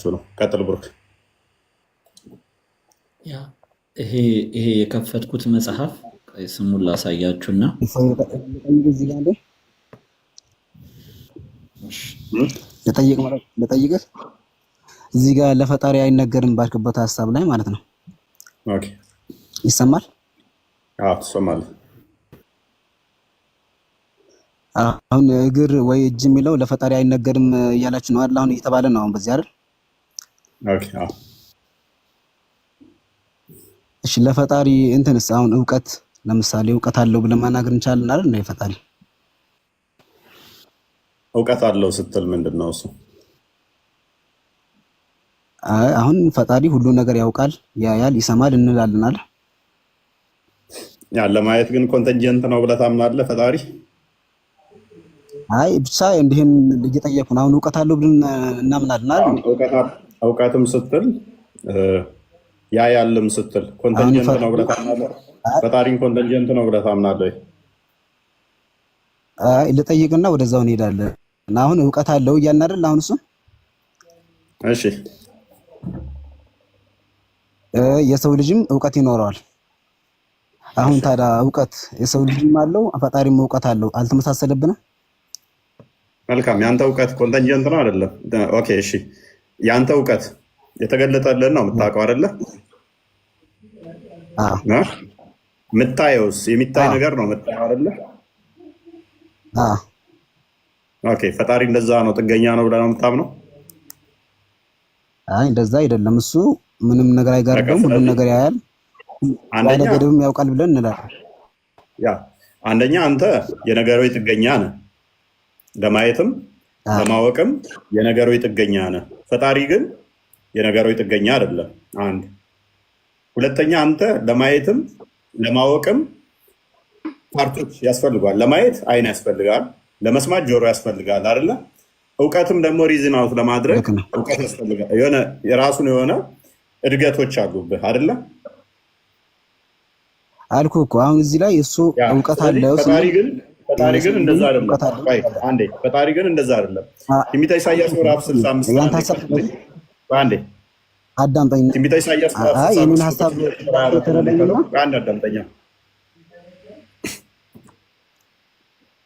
እሱ ነው። ቀጥል ብሩክ። ይሄ የከፈትኩት መጽሐፍ ስሙን ላሳያችሁና ለጠይቅህ እዚህ ጋር ለፈጣሪ አይነገርም ባልክበት ሀሳብ ላይ ማለት ነው። ኦኬ ይሰማል? አዎ ትሰማለህ። አሁን እግር ወይ እጅ የሚለው ለፈጣሪ አይነገርም እያላችሁ ነው አይደል? አሁን እየተባለ ነው አሁን በዚህ አይደል? ኦኬ አዎ። እሺ ለፈጣሪ እንትንስ አሁን እውቀት ለምሳሌ እውቀት አለው ብለን ማናገር እንችላለን አይደል? እንደ ፈጣሪ እውቀት አለው ስትል ምንድን ነው እሱ? አሁን ፈጣሪ ሁሉ ነገር ያውቃል፣ ያያል፣ ይሰማል እንላለን አይደል? ያ ለማየት ግን ኮንተንጀንት ነው ብለህ ታምናለህ ፈጣሪ? አይ ብቻ እንዲህን እየጠየቁን አሁን እውቀት አለው ብለን እናምናለን አይደል? እውቀትም ስትል ያ ያለም ስትል ኮንተንጀንት ነው ብለህ ታምናለህ? ፈጣሪን ኮንተንጀንት ነው ብለህ ታምናለህ? አይ ልጠይቅና ወደዛው እንሄዳለን። አሁን እውቀት አለው እያልን አይደል? አሁን እሱ እሺ የሰው ልጅም እውቀት ይኖረዋል። አሁን ታዲያ እውቀት የሰው ልጅም አለው ፈጣሪም እውቀት አለው፣ አልተመሳሰለብንም? መልካም። ያንተ እውቀት ኮንተንጀንት ነው አይደለም? ኦኬ እሺ፣ ያንተ እውቀት የተገለጠልን ነው የምታውቀው አይደለ? የምታየውስ የሚታይ ነገር ነው የምታየው አይደለ? ኦኬ። ፈጣሪ እንደዛ ነው ጥገኛ ነው ብለህ ነው የምታምነው? አይ እንደዛ አይደለም። እሱ ምንም ነገር አይጋርደውም፣ ሁሉም ነገር ያያል፣ ያለ ገደብም ያውቃል ብለን እንላለን። ያ አንደኛ አንተ የነገሮች ጥገኛ ነህ፣ ለማየትም ለማወቅም የነገሮች ጥገኛ ነህ። ፈጣሪ ግን የነገሮች ጥገኛ አይደለም። አንድ ሁለተኛ አንተ ለማየትም ለማወቅም ፓርቶች ያስፈልጋል። ለማየት አይን ያስፈልጋል፣ ለመስማት ጆሮ ያስፈልጋል አይደለ? እውቀትም ደግሞ ሪዝን አውት ለማድረግ እውቀት ያስፈልጋል። የሆነ የራሱን የሆነ እድገቶች አሉብህ አይደለ? አልኩህ እኮ አሁን እዚህ ላይ እሱ እውቀት አለው። ፈጣሪ ግን እንደዛ አይደለም። አንዴ ፈጣሪ ግን እንደዛ አይደለም። ትንቢተ ኢሳይያስ ምዕራፍ 65 አንዴ አዳምጠኝ። ትንቢተ ኢሳይያስ የኔን ሀሳብ አዳምጠኛ።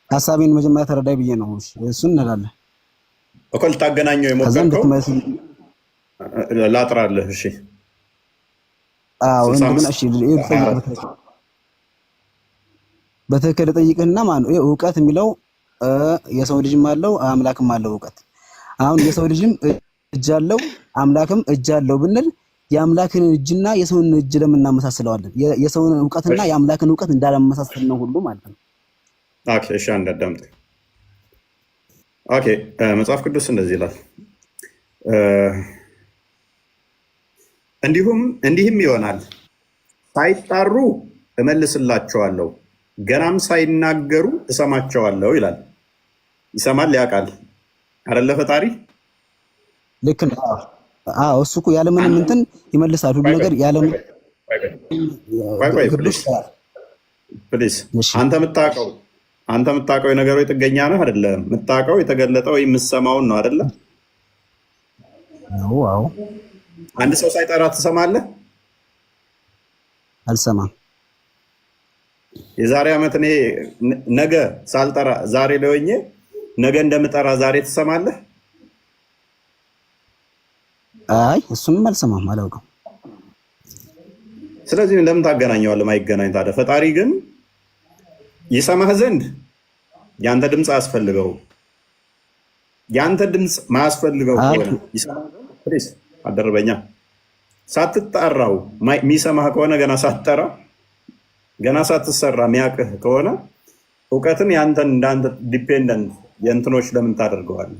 ሀሳቤን መጀመሪያ ተረዳይ ብዬ ነው እሱን እንላለን እኮ ልታገናኘው የሞከርከው ላጥራለህ። እሺ በትክክል ጠይቅህና ማለት ነው። እውቀት የሚለው የሰው ልጅም አለው አምላክም አለው እውቀት። አሁን የሰው ልጅም እጅ አለው አምላክም እጅ አለው ብንል የአምላክን እጅና የሰውን እጅ ለምን እናመሳስለዋለን? የሰውን እውቀትና የአምላክን እውቀት እንዳለመሳሰል ነው ሁሉ ማለት ነው። ኦኬ እሺ፣ አንድ አዳምጥ። ኦኬ መጽሐፍ ቅዱስ እንደዚህ ይላል፣ እንዲህም ይሆናል ሳይጣሩ እመልስላቸዋለሁ፣ ገናም ሳይናገሩ እሰማቸዋለሁ ይላል። ይሰማል ያውቃል አይደለ ፈጣሪ? ልክ ነው። አዎ እሱ እኮ ያለምንም እንትን ይመልሳል ሁሉ ነገር ያለምንም። ፕሊዝ አንተ የምታውቀው የነገሮች ጥገኛ ነህ አይደለም? የምታውቀው የተገለጠው ወይም የምትሰማውን ነው አይደለ? አዎ። አንድ ሰው ሳይጠራ ትሰማለህ? አልሰማም። የዛሬ ዓመት እኔ ነገ ሳልጠራ ዛሬ ላይ ሆኜ ነገ እንደምጠራ ዛሬ ትሰማለህ? አይ እሱንም አልሰማም፣ አላውቅም። ስለዚህ ለምን ታገናኘዋለህ? ማይገናኝ ታዲያ። ፈጣሪ ግን ይሰማህ ዘንድ ያንተ ድምፅ አያስፈልገው። ያንተ ድምፅ ማያስፈልገው ከሆነ ፕሊዝ አደረበኛ ሳትጣራው የሚሰማህ ከሆነ ገና ሳትጠራ ገና ሳትሰራ የሚያውቅህ ከሆነ እውቀትን ያንተን እንዳንተ ዲፔንደንት የእንትኖች ለምን ታደርገዋለህ?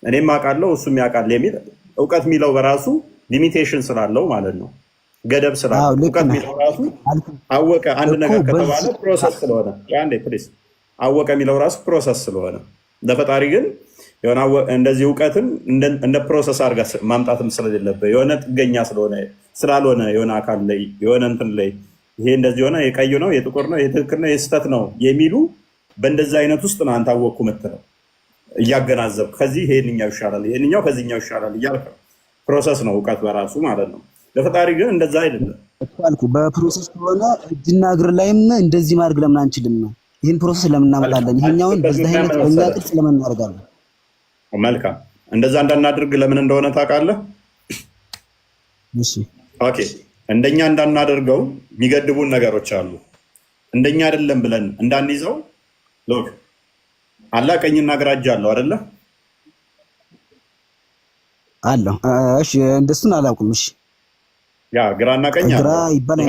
እኔም አውቃለሁ እሱም ያውቃል የሚል እውቀት የሚለው በራሱ ሊሚቴሽን ስላለው ማለት ነው፣ ገደብ ስላለው። እውቀት የሚለው ራሱ አወቀ አንድ ነገር ከተባለ ፕሮሰስ ስለሆነ አንዴ ፕሊዝ አወቀ የሚለው ራሱ ፕሮሰስ ስለሆነ ለፈጣሪ ግን የሆነ እንደዚህ እውቀትን እንደ ፕሮሰስ አድርጋ ማምጣትም ስለሌለበት የሆነ ጥገኛ ስላልሆነ የሆነ አካል ላይ የሆነ እንትን ላይ ይሄ እንደዚህ ሆነ የቀይ ነው የጥቁር ነው የትክክል ነው የስህተት ነው የሚሉ በእንደዚህ አይነት ውስጥ ነው አንተ አወቅኩ የምትለው እያገናዘብክ ከዚህ ይሄንኛው ይሻላል ይሄንኛው ከዚህኛው ይሻላል እያልክ ነው። ፕሮሰስ ነው እውቀት በራሱ ማለት ነው። ለፈጣሪ ግን እንደዛ አይደለም አልኩ። በፕሮሰስ ከሆነ እጅና እግር ላይም እንደዚህ ማድረግ ለምን አንችልም? ይህን ፕሮሰስ ለምን እናመጣለን? ይሄኛውን በዚህ አይነት በእኛ ቅርጽ ለምን እናደርጋለን? መልካም እንደዛ እንዳናደርግ ለምን እንደሆነ ታውቃለህ? እሺ ኦኬ። እንደኛ እንዳናደርገው የሚገድቡን ነገሮች አሉ። እንደኛ አይደለም ብለን እንዳንይዘው ሎክ አላህ ቀኝና ግራ እጅ አለው አይደለ? አለው። እሺ እንደሱን አላውቅም። እሺ ያ ግራና ቀኝ ግራ ይባላል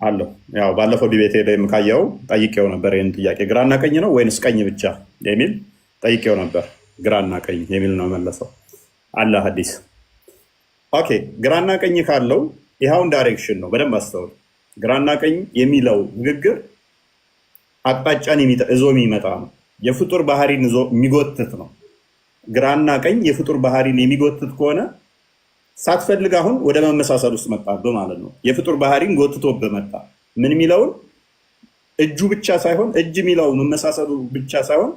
አለው። ያው ባለፈው ዲቤት ላይም ካየው ጠይቄው ነበር ይሄን ጥያቄ ግራና ቀኝ ነው ወይንስ ቀኝ ብቻ የሚል ጠይቄው ነበር። ግራና ቀኝ የሚል ነው መለሰው አለ ሐዲስ። ኦኬ ግራና ቀኝ ካለው ይሄውን ዳይሬክሽን ነው። በደንብ አስተውል። ግራና ቀኝ የሚለው ንግግር አቅጣጫን ይዞ የሚመጣ ነው። የፍጡር ባህሪን ይዞ የሚጎትት ነው። ግራና ቀኝ የፍጡር ባህሪን የሚጎትት ከሆነ ሳትፈልግ አሁን ወደ መመሳሰል ውስጥ መጣብህ ማለት ነው። የፍጡር ባህሪን ጎትቶብህ መጣ። ምን የሚለውን እጁ ብቻ ሳይሆን እጅ የሚለው መመሳሰሉ ብቻ ሳይሆን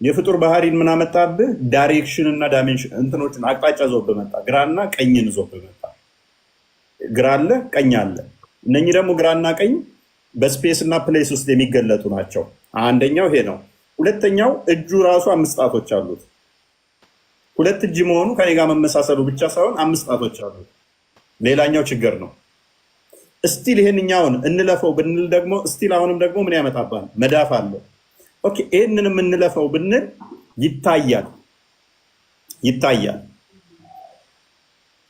የፍጡር ባህሪን ምን አመጣብህ? ዳይሬክሽን እና ዳይሜንሽን እንትኖችን አቅጣጫ ዞብህ መጣ። ግራና ቀኝን ዞብህ መጣ። ግራ አለ፣ ቀኝ አለ። እነኚህ ደግሞ ግራና ቀኝ በስፔስ እና ፕሌስ ውስጥ የሚገለጡ ናቸው። አንደኛው ይሄ ነው። ሁለተኛው እጁ ራሱ 5 ጣቶች አሉት። ሁለት እጅ መሆኑ ከኔ ጋር መመሳሰሉ ብቻ ሳይሆን 5 ጣቶች አሉት። ሌላኛው ችግር ነው። እስቲል ይሄንኛውን እንለፈው ብንል ደግሞ እስቲል አሁንም ደግሞ ምን ያመጣባል? መዳፍ አለው። ኦኬ ይሄንን የምንለፈው ብንል ይታያል።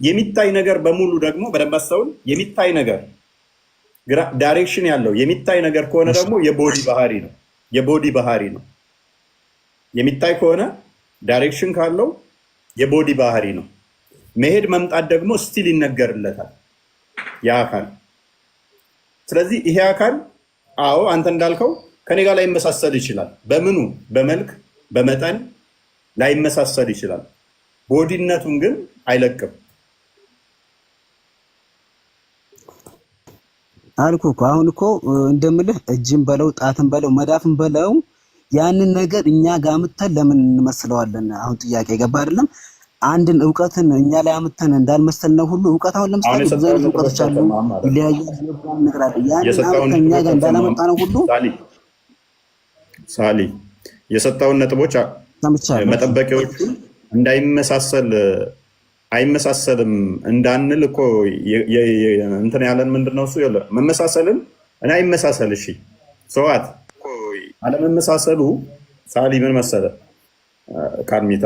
የሚታይ ነገር በሙሉ ደግሞ በደንብ አስተውል። የሚታይ ነገር ዳይሬክሽን ያለው የሚታይ ነገር ከሆነ ደግሞ የቦዲ ባህሪ ነው። የሚታይ ከሆነ ዳይሬክሽን ካለው የቦዲ ባህሪ ነው። መሄድ መምጣት ደግሞ ስቲል ይነገርለታል ያ አካል። ስለዚህ ይሄ አካል አዎ አንተ እንዳልከው ከኔ ጋር ላይመሳሰል ይችላል። በምኑ በመልክ በመጠን ላይመሳሰል ይችላል። ቦዲነቱን ግን አይለቅም። አልኩ እኮ አሁን እኮ እንደምልህ እጅን በለው ጣትን በለው መዳፍን በለው ያንን ነገር እኛ ጋር አምጥተን ለምን እንመስለዋለን? አሁን ጥያቄ ገባ አይደለም? አንድን እውቀትን እኛ ላይ አምጥተን እንዳልመሰልነው ሁሉ እውቀት አሁን ለምሳሌ ብዙ አይነት እውቀቶች አሉ፣ ይለያያል፣ ነገር አለ። ያንን አምጥተን እኛ ጋር እንዳላመጣነው ሁሉ ሳሊ የሰጣውን ነጥቦች መጠበቂያዎቹ እንዳይመሳሰል አይመሳሰልም እንዳንል እኮ እንትን ያለን ምንድነው? እሱ መመሳሰልን እና አይመሳሰል። እሺ ሰዋት አለመመሳሰሉ ሳሊ ምን መሰለ ካርሚታ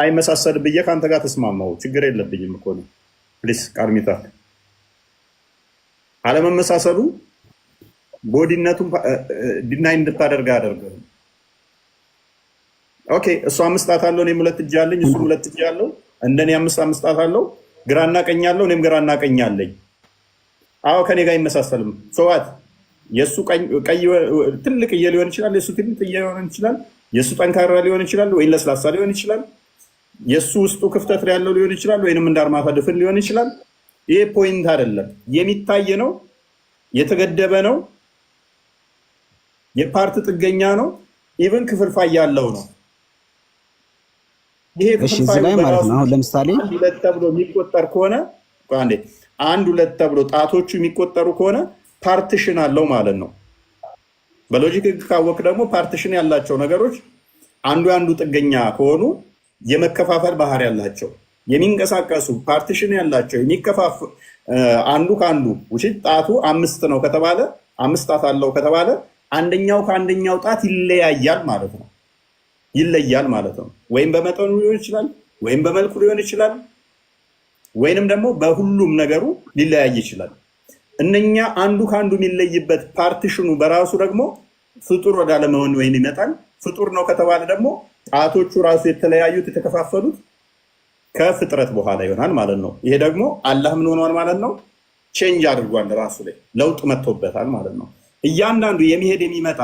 አይመሳሰል ብዬ ከአንተ ጋር ተስማማው ችግር የለብኝም እኮ ነው። ፕሊስ ካርሚታ አለመመሳሰሉ ቦዲነቱን ዲናይ እንድታደርግ አደርገው። ኦኬ እሱ 5 ጣት አለው፣ እኔም 2 እጅ አለኝ። እሱ 2 እጅ አለው፣ እንደኔ 5 ጣት አለው። ግራና ቀኝ አለው፣ እኔም ግራና ቀኝ አለኝ። አዎ ከኔ ጋር አይመሳሰልም። ሰዋት የሱ ቀይ ትልቅዬ ሊሆን ይችላል፣ የሱ ትንጥዬ ሊሆን ይችላል፣ የሱ ጠንካራ ሊሆን ይችላል፣ ወይ ለስላሳ ሊሆን ይችላል፣ የሱ ውስጡ ክፍተት ያለው ሊሆን ይችላል፣ ወይንም እንዳርማታ ድፍን ሊሆን ይችላል። ይሄ ፖይንት አይደለም። የሚታይ ነው፣ የተገደበ ነው፣ የፓርት ጥገኛ ነው፣ ኢቭን ክፍልፋይ ያለው ነው። ይሄ ክፍልፋይ ማለት ነው። አሁን ለምሳሌ 2 ተብሎ የሚቆጠር ከሆነ 1 2 ተብሎ ጣቶቹ የሚቆጠሩ ከሆነ ፓርቲሽን አለው ማለት ነው። በሎጂክ ካወቅ ደግሞ ፓርቲሽን ያላቸው ነገሮች አንዱ ጥገኛ ከሆኑ የመከፋፈል ባህሪ ያላቸው የሚንቀሳቀሱ ፓርቲሽን ያላቸው የሚከፋፍ አንዱ ከአንዱ ውጪ ጣቱ 5 ነው ከተባለ 5 ጣት አለው ከተባለ አንደኛው ከአንደኛው ጣት ይለያያል ማለት ነው። ወይም በመጠኑ ሊሆን ይችላል፣ ወይም በመልኩ ሊሆን ይችላል፣ ወይንም ደግሞ በሁሉም ነገሩ ሊለያይ ይችላል። እነኛ አንዱ ከአንዱ የሚለይበት ፓርቲሽኑ በራሱ ደግሞ ፍጡር ወደ አለመሆን ወይን ይመጣል። ፍጡር ነው ከተባለ ደግሞ ጣቶቹ ራሱ የተለያዩት የተከፋፈሉት ከፍጥረት በኋላ ይሆናል ማለት ነው። ይሄ ደግሞ አላህ ምን ሆኗል ማለት ነው? ቼንጅ አድርጓል፣ ራሱ ላይ ለውጥ መጥቶበታል ማለት ነው። እያንዳንዱ የሚሄድ የሚመጣ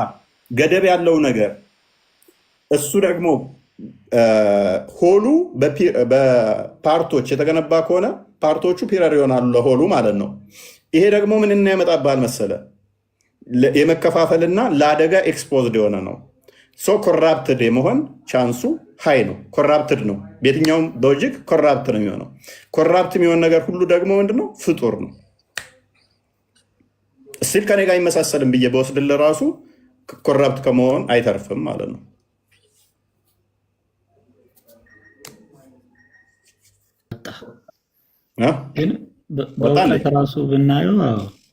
ገደብ ያለው ነገር እሱ ደግሞ ሆሉ በፓርቶች የተገነባ ከሆነ ፓርቶቹ ፒረር ይሆናሉ ለሆሉ ማለት ነው። ይሄ ደግሞ ምንና ያመጣባል መሰለ? የመከፋፈልና ለአደጋ ኤክስፖዝድ የሆነ ነው። ሶ ኮራፕትድ የመሆን ቻንሱ ሃይ ነው። ኮራፕትድ ነው። በየትኛውም ሎጂክ ኮራፕት ነው የሚሆነው። ኮራፕት የሚሆን ነገር ሁሉ ደግሞ ምንድነው? ፍጡር ነው። እስቲል ከኔ ጋር አይመሳሰልም ብዬ በወስድልህ ራሱ ኮራፕት ከመሆን አይተርፍም ማለት ነው። ግን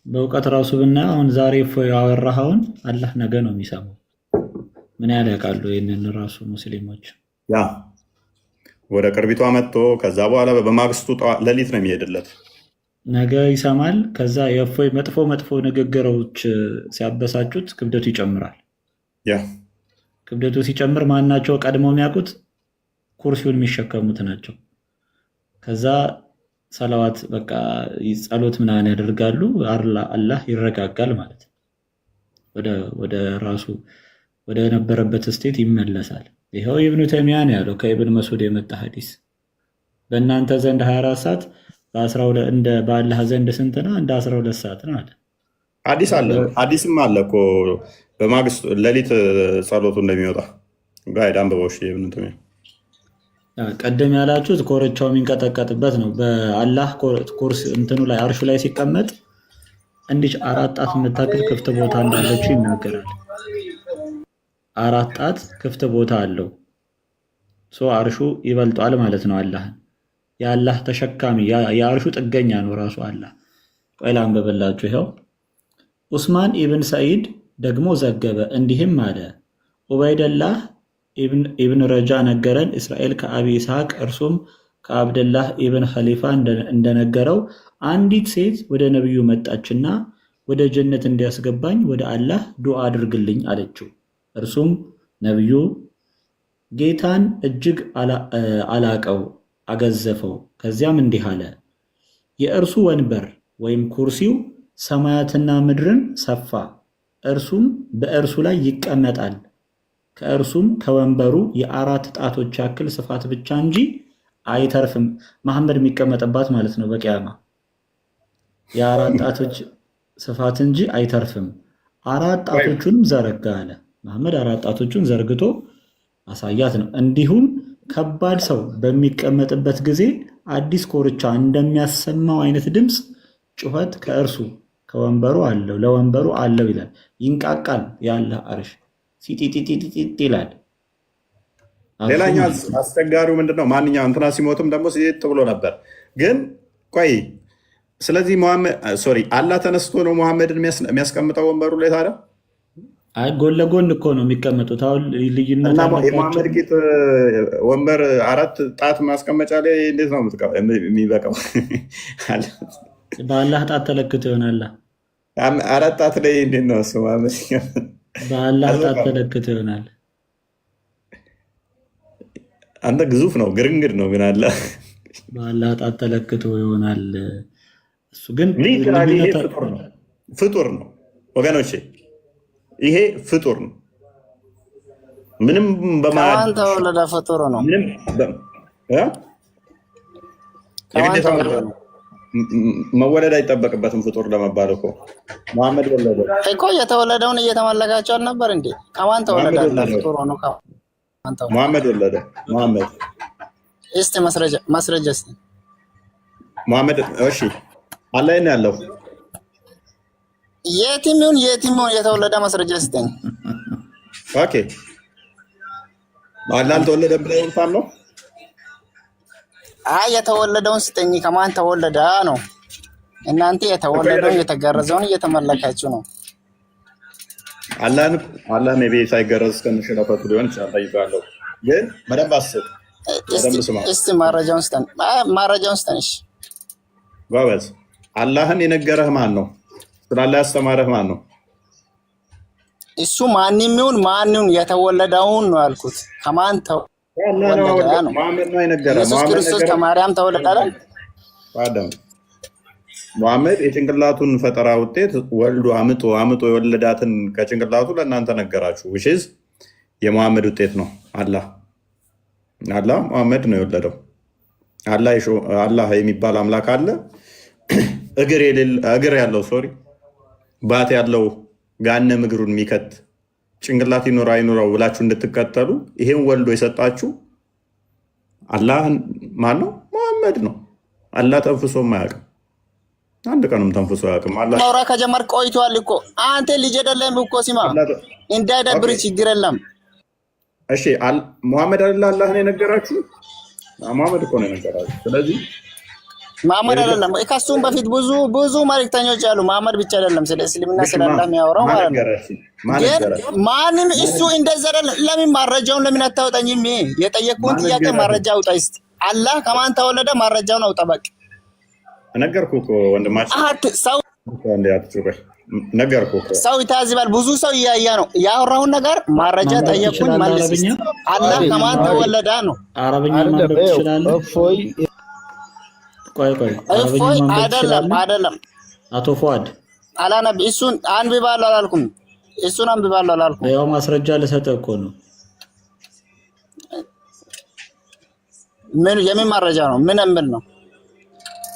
በእውቀት ራሱ ብናየው አሁን ዛሬ እፎይ ያወራኸውን አላህ ነገ ነው የሚሰማው። ምን ያህል ያውቃሉ? ይህንን ራሱ ሙስሊሞች ያ ወደ ቅርቢቷ መጥቶ ከዛ በኋላ በማግስቱ ሌሊት ነው የሚሄድለት። ነገ ይሰማል። ከዛ የእፎይ መጥፎ ንግግሮች ሲያበሳጩት ክብደቱ ይጨምራል። ክብደቱ ሲጨምር ማናቸው ቀድመው የሚያውቁት? ኩርሲውን የሚሸከሙት ናቸው። ከዛ ሰላዋት በቃ ጸሎት ምናምን ያደርጋሉ። አላህ ይረጋጋል ማለት ነው። ወደ ራሱ ወደ ነበረበት ስቴት ይመለሳል። ይኸው ኢብኑ ተይሚያ ነው ያለው ከኢብን መስዑድ የመጣ ሐዲስ። በእናንተ ዘንድ 24 ሰዓት በአላህ ዘንድ ስንት ነው? እንደ 12 ሰዓት ነው አለ። ሐዲስም አለ እኮ በማግስቱ ሌሊት ጸሎቱ እንደሚወጣ ጋይድ አንብበው። ኢብኑ ተይሚያ ቀደም ያላችሁት ኮርቻው የሚንቀጠቀጥበት ነው። በአላህ ኮርስ እንትኑ ላይ አርሹ ላይ ሲቀመጥ እንዲህ 4 ጣት የምታክል ክፍት ቦታ እንዳለችው ይናገራል። 4 ጣት ክፍት ቦታ አለው። አርሹ ይበልጧል ማለት ነው አላህን። የአላህ ተሸካሚ የአርሹ ጥገኛ ነው ራሱ አላህ። ቆይ ላንብብላችሁ። ይኸው ኡስማን ኢብን ሰዒድ ደግሞ ዘገበ እንዲህም አለ፣ ዑበይደላህ ኢብን ረጃ ነገረን፣ እስራኤል ከአቢ ኢስሐቅ እርሱም ከአብደላህ ኢብን ኸሊፋ እንደነገረው አንዲት ሴት ወደ ነቢዩ መጣችና ወደ ጀነት እንዲያስገባኝ ወደ አላህ ዱዓ አድርግልኝ አለችው። እርሱም ነቢዩ ጌታን እጅግ አላቀው አገዘፈው። ከዚያም እንዲህ አለ፣ የእርሱ ወንበር ወይም ኩርሲው ሰማያትና ምድርን ሰፋ፣ እርሱም በእርሱ ላይ ይቀመጣል። ከእርሱም ከወንበሩ የ4 ጣቶች ያክል ስፋት ብቻ እንጂ አይተርፍም። መሐመድ የሚቀመጥባት ማለት ነው። በቂያማ የ4 ጣቶች ስፋት እንጂ አይተርፍም። 4 ጣቶቹንም ዘረጋ አለ። መሐመድ 4 ጣቶቹን ዘርግቶ አሳያት ነው። እንዲሁም ከባድ ሰው በሚቀመጥበት ጊዜ አዲስ ኮርቻ እንደሚያሰማው አይነት ድምፅ ጩኸት ከእርሱ ከወንበሩ አለው ለወንበሩ አለው ይላል። ይንቃቃል የአላህ አርሽ ሲጢጢጢጢ ይላል። ሌላኛው አስቸጋሪው ምንድነው? ማንኛው እንትና ሲሞትም ደግሞ ሲጥ ብሎ ነበር። ግን ቆይ ስለዚህ አላህ ተነስቶ ነው ሙሐመድን የሚያስቀምጠው ወንበሩ ላይ ታዲያ? አይ ጎን ለጎን እኮ ነው የሚቀመጡት። አሁን ልዩነት የሙሐመድ ጌጥ ወንበር 4 ጣት ማስቀመጫ ላይ እንዴት ነው የሚበቃው? በአላህ ጣት ተለክቶ ይሆናል። 4 ጣት ላይ እንዴት ነው እሱ? በአላህ ጣት ተለክቶ ይሆናል። አንተ ግዙፍ ነው ግርንግድ ነው ግን አለ በአላህ ጣት ተለክቶ ይሆናል። እሱ ግን ፍጡር ነው ወገኖቼ፣ ይሄ ፍጡር ነው። ምንም ከማን ተወለደ? ፍጡር ነው። መወለድ አይጠበቅበትም ፍጡር ለመባል እኮ። መሐመድ ወለደ እኮ። የተወለደውን እየተመለካቸው አልነበር እንዴ? ከማን ተወለደ? ፍጡር ሆኖ መሐመድ ወለደ። መሐመድ እስቲ ማስረጃ እስቲ መሐመድ እሺ፣ አላህ ነው ያለው። የትም ይሁን የተወለደ ማስረጃ ስጠኝ። ኦኬ፣ አላህ አልተወለደም ብለህ እንኳን ነው? አይ የተወለደውን ስጠኝ። ከማን ተወለደ ነው? እናንተ የተወለደውን የተገረዘውን እየተመለካችሁ ነው። አላህ ነቢ ሳይገረዝ እስከነሸለፈቱ ሊሆን ይችላል። ጠይቃለሁ ግን በደንብ አስብ። እስቲ ማረጃውን ስጠን። እሺ ጎበዝ። አላህን የነገረህ ማን ነው? ስላላህ ያስተማረህ ማን ነው? እሱ ማንም ይሁን ማንም የተወለደውን ነው ያልኩት። ከማን ተወለደ ነው? ኢየሱስ ክርስቶስ ከማርያም ተወለደ አይደል? ሙሐመድ የጭንቅላቱን ፈጠራ ውጤት ወልዶ አምጦ የወለዳትን ከጭንቅላቱ ለእናንተ ነገራችሁ። ውሽዝ የሙሐመድ ውጤት ነው። አላህ ሙሐመድ ነው የወለደው። አላህ የሚባል አምላክ አለ። እግር ያለው ባት ያለው ጋነም እግሩን የሚከት ጭንቅላት ይኖር አይኖረው ብላችሁ እንድትከተሉ ይሄን ወልዶ የሰጣችሁ አላህ ማን ነው? መሐመድ ነው። አላህ ተንፍሶም አያውቅም። አንድ ቀንም ተንፍሶ አያውቅም። አላህ ማውራ ከጀመር ቆይቷል እኮ አንተ ልጅ አይደለም እኮ ሲማ እንዳይደብር ችግር የለም። እሺ መሐመድ አይደለም አላህ ነው የነገራችሁ? መሐመድ እኮ ነው የነገራችሁ። ስለዚህ መሐመድ አይደለም ከሱም በፊት ብዙ መልእክተኞች አሉ። መሐመድ ብቻ አይደለም ስለ እስልምና ስለላ የሚያወራው ማለት ነው። ማንም እሱ እንደዛ አይደለም። ለምን ማረጃውን ለምን አታወጣኝም? የጠየቅኩህን ጥያቄ ማረጃ አውጣ እስቲ። አላህ ከማን ተወለደ? ማረጃውን አውጣ በቃ። ነገርኩህ እኮ ወንድማችን። ሰው ነገርኩህ እኮ ሰው ይታዝባል። ብዙ ሰው እያያ ነው ያወራውን ነገር ማረጃ ጠየቅኩኝ መልስ። አላህ ከማን ተወለደ ነው። አረብኛ ማንበብ ትችላለህ? እፎይ አይደለም አቶ ፉአድ አላነብ እሱን አንብባለሁ አላልኩም። እሱን አንብባለሁ አላልኩም። ያው ማስረጃ ልሰጥህ እኮ ነው። ምን የምን ማረጃ ነው? ምን እምል ነው?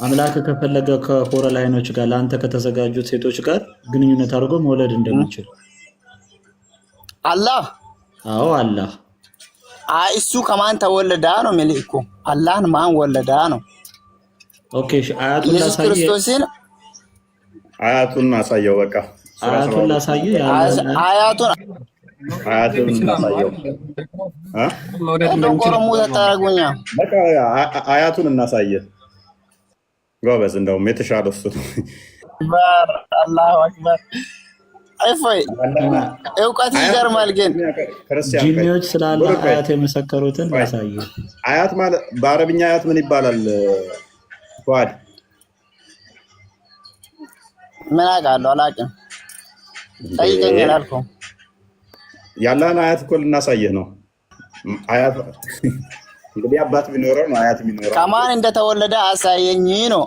አምላክ ከፈለገ ከኮረላይኖች ጋር ለአንተ ከተዘጋጁት ሴቶች ጋር ግንኙነት አድርጎ መውለድ እንደሚችል አላህ። አዎ አላህ። እሱ ከማን ተወለደ ነው የሚል እኮ አላህን ማን ወለደ ነው። ኦኬ አያቱን ላሳየህ። አያቱን አሳየው በቃ። አያቱን ላሳየህ። አያቱን እናሳየው። ቆሮሙ ተጠረጉኛ በቃ አያቱን እናሳየህ። ጎበዝ፣ እንደውም የተሻለው እሱ ነው። አላሁ አክበር። አይፎይ እውቀት ይገርማል። ግን ጂኒዎች ስላለ አያት የመሰከሩትን ላሳየህ። አያት ማለት በአረብኛ አያት ምን ይባላል? ፉአድ ምን አውቃለሁ? አላውቅም። ጠይቀኝ አላልኩም። ያለህን አያት እኮ ልናሳየህ ነው። አያት እንግዲህ አባት ቢኖረው ነው አያት ቢኖረው። ከማን እንደተወለደ አሳየኝ ነው።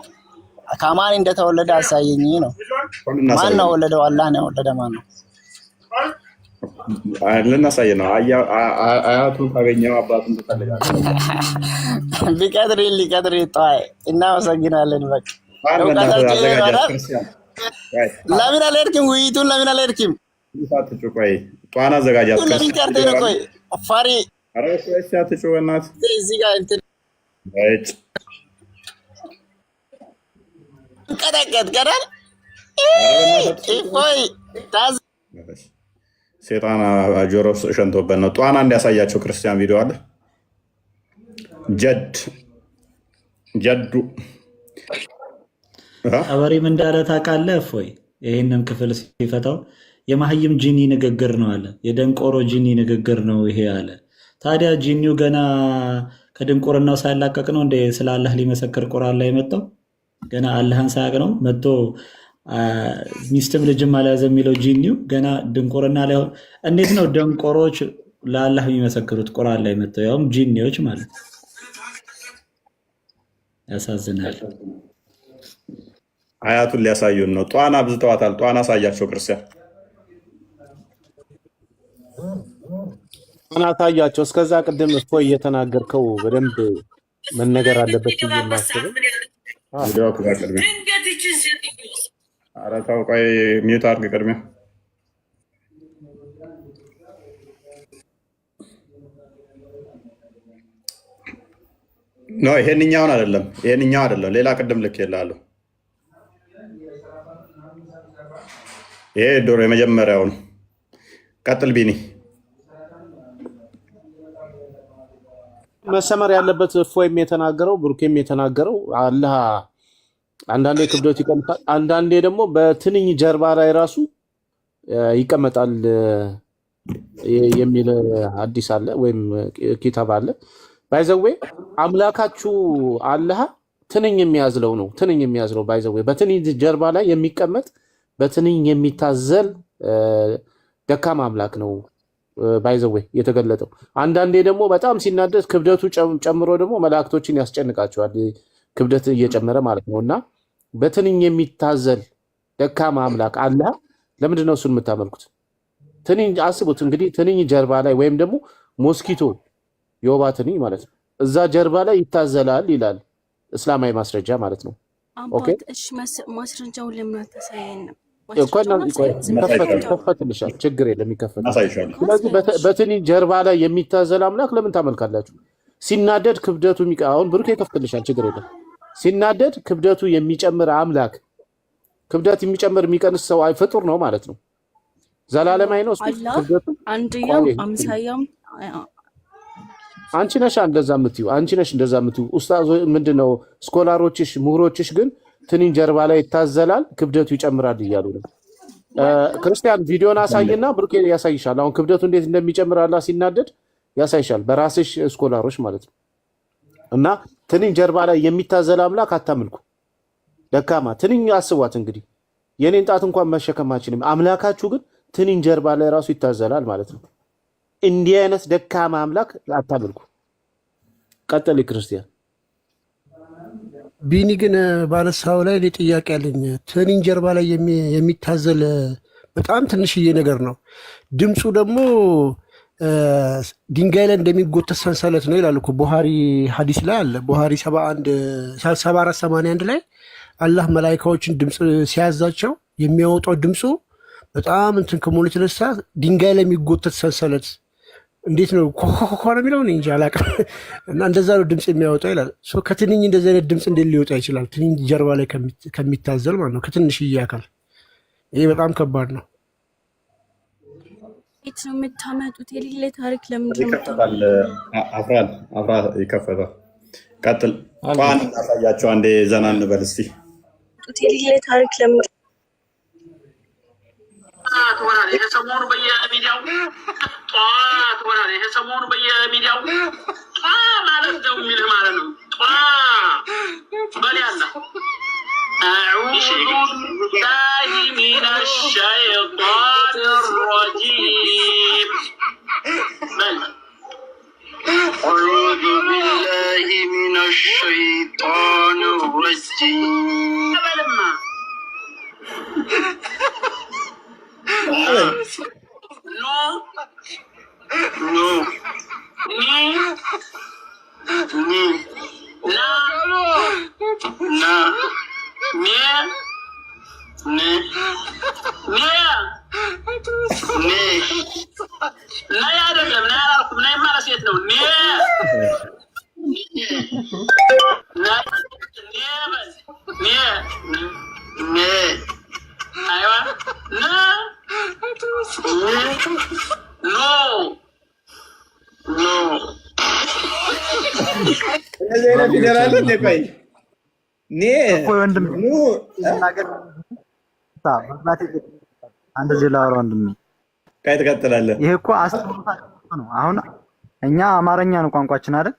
ከማን እንደተወለደ አሳየኝ ነው። ማን ነው ወለደው? አላህ ነው ወለደ። ማን ነው? ልናሳየህ ነው። አያቱን ካገኘው አባቱን ትፈልጋለህ። ቢቀድሪ ጣይ እናመሰግናለን። በቃ ለምን አልሄድክም? ውይይቱን ለምን አልሄድክም? ቆይ ጧና አዘጋጃት። ለምን ቀርተህ ነው? ቆይ ፈሪ በእናትህ እዚህ ጋር እንትን ቀጠቀጥ ቀዳል ቆይ ታዝ ሴጣን ጆሮ ሸንቶበት ነው። ጧና እንዲያሳያቸው ክርስቲያን ቪዲዮ አለ። ጀዱ አበሪም እንዳለ ታውቃለህ? እፎይ ይህንን ክፍል ሲፈታው የማህይም ጂኒ ንግግር ነው አለ። የደንቆሮ ጂኒ ንግግር ነው ይሄ አለ። ታዲያ ጂኒው ገና ከድንቁርናው ሳያላቀቅ ነው እንደ ስለ አላህ ሊመሰክር ቁርአን ላይ መጣው። ገና አላህን ሳያቅ ነው መጥቶ ሚስትም ልጅም አልያዘ የሚለው ጂኒው ገና ድንቁርና ላይ። እንዴት ነው ደንቆሮች ለአላህ የሚመሰክሩት ቁርአን ላይ መጥተው? ያውም ጂኒዎች ማለት ነው። ያሳዝናል። አያቱን ሊያሳዩን ነው። ጧና አብዝተዋታል። ጧና አሳያቸው ክርስቲያን አናታያቸው። እስከዛ ቅድም እፎይ እየተናገርከው በደንብ መነገር አለበት ብዬ የማስበው ኧረ ተው ቆይ ሚዩት አድርግ ቅድሚያ። ኖ ይሄንኛውን አይደለም፣ ይሄንኛው አይደለም፣ ሌላ ቅድም ልክ የላለሁ። ይሄ ዶሮ የመጀመሪያው ነው። ቀጥል ቢኒ። መሰመር ያለበት እፎይም የተናገረው ብሩኬም የተናገረው አላህ አንዳንዴ ክብደት ይቀምጣል፣ አንዳንዴ ደግሞ በትንኝ ጀርባ ላይ ራሱ ይቀመጣል የሚል ሐዲስ አለ ወይም ኪታብ አለ። ባይዘዌ አምላካችሁ አላህ ትንኝ የሚያዝለው ነው። ትንኝ የሚያዝለው ባይዘዌ በትንኝ ጀርባ ላይ የሚቀመጥ በትንኝ የሚታዘል ደካማ አምላክ ነው ባይዘዌ የተገለጠው። አንዳንዴ ደግሞ በጣም ሲናደድ ክብደቱ ጨምሮ ደግሞ መላእክቶችን ያስጨንቃቸዋል፣ ክብደት እየጨመረ ማለት ነው። እና በትንኝ የሚታዘል ደካማ አምላክ አላህ ለምንድን ነው እሱን የምታመልኩት? ትንኝ አስቡት እንግዲህ ትንኝ ጀርባ ላይ ወይም ደግሞ ሞስኪቶ የወባ ትንኝ ማለት ነው እዛ ጀርባ ላይ ይታዘላል ይላል እስላማዊ ማስረጃ ማለት ነው። ኦኬ እሺ ማስረጃውን ለምን አታሳየንም? ይከፈትልሻል፣ ችግር የለም ይከፈትልሻል። ስለዚህ በትንኝ ጀርባ ላይ የሚታዘል አምላክ ለምን ታመልካላችሁ? ሲናደድ ክብደቱ አሁን ብሩክ ይከፍትልሻል፣ ችግር የለም። ሲናደድ ክብደቱ የሚጨምር አምላክ ክብደት የሚጨምር የሚቀንስ ሰው ፍጡር ነው ማለት ነው። ዘላለማዊ ነው ክብደቱ። አንድያም አምሳያም አንቺ ነሽ እንደዛ የምትይው ኡስታዝ ምንድነው ስኮላሮችሽ ምሁሮችሽ ግን ትንኝ ጀርባ ላይ ይታዘላል ክብደቱ ይጨምራል እያሉ ነው። ክርስቲያን ቪዲዮን አሳይና ብሩክ ያሳይሻል። አሁን ክብደቱ እንዴት እንደሚጨምር አላህ ሲናደድ ያሳይሻል፣ በራስሽ ስኮላሮች ማለት ነው። እና ትንኝ ጀርባ ላይ የሚታዘል አምላክ አታምልኩ። ደካማ ትንኝ አስቧት እንግዲህ የኔን ጣት እንኳን መሸከም አችልም። አምላካችሁ ግን ትንኝ ጀርባ ላይ ራሱ ይታዘላል ማለት ነው። እንዲህ አይነት ደካማ አምላክ አታምልኩ። ቀጥል ክርስቲያን። ቢኒ ግን ባነሳው ላይ ጥያቄ አለኝ። ትንኝ ጀርባ ላይ የሚታዘል በጣም ትንሽዬ ነገር ነው። ድምፁ ደግሞ ድንጋይ ላይ እንደሚጎተት ሰንሰለት ነው ይላል እኮ ቡሃሪ ሐዲስ ላይ አለ። ቡሃሪ 7481 ላይ አላህ መላኢካዎችን ድምፅ ሲያዛቸው የሚያወጣው ድምፁ በጣም እንትን ከመሆኑ የተነሳ ድንጋይ ላይ የሚጎተት ሰንሰለት እንዴት ነው ኮኮኮ ነው የሚለው እኔ እንጂ አላውቅም። እና እንደዛ ነው ድምፅ የሚያወጣው ይላል። ከትንኝ እንደዚህ አይነት ድምፅ እንዴት ሊወጣ ይችላል? ትንኝ ጀርባ ላይ ከሚታዘል ማለት ነው፣ ከትንሽዬ አካል። ይሄ በጣም ከባድ ነው። ቤት ነው የምታመጡት የሌለ ታሪክ ለምንድን ነው አፍራ ይከፈታል። ቀጥል ቋን እናሳያቸው አንዴ ዘና እንበል እስቲ። የሌለ ታሪክ ለምንድን ሰሞኑ በየሚዲያው ማለት ነው የሚልህ ማለት ነው። በል ያለ أعوذ بالله من الشيطان الرجيم بل أعوذ بالله من الشيطان الرجيم No. ይሄ እኮ አስተምሮታችን ነው። አሁን እኛ አማርኛ ነው ቋንቋችን አይደል?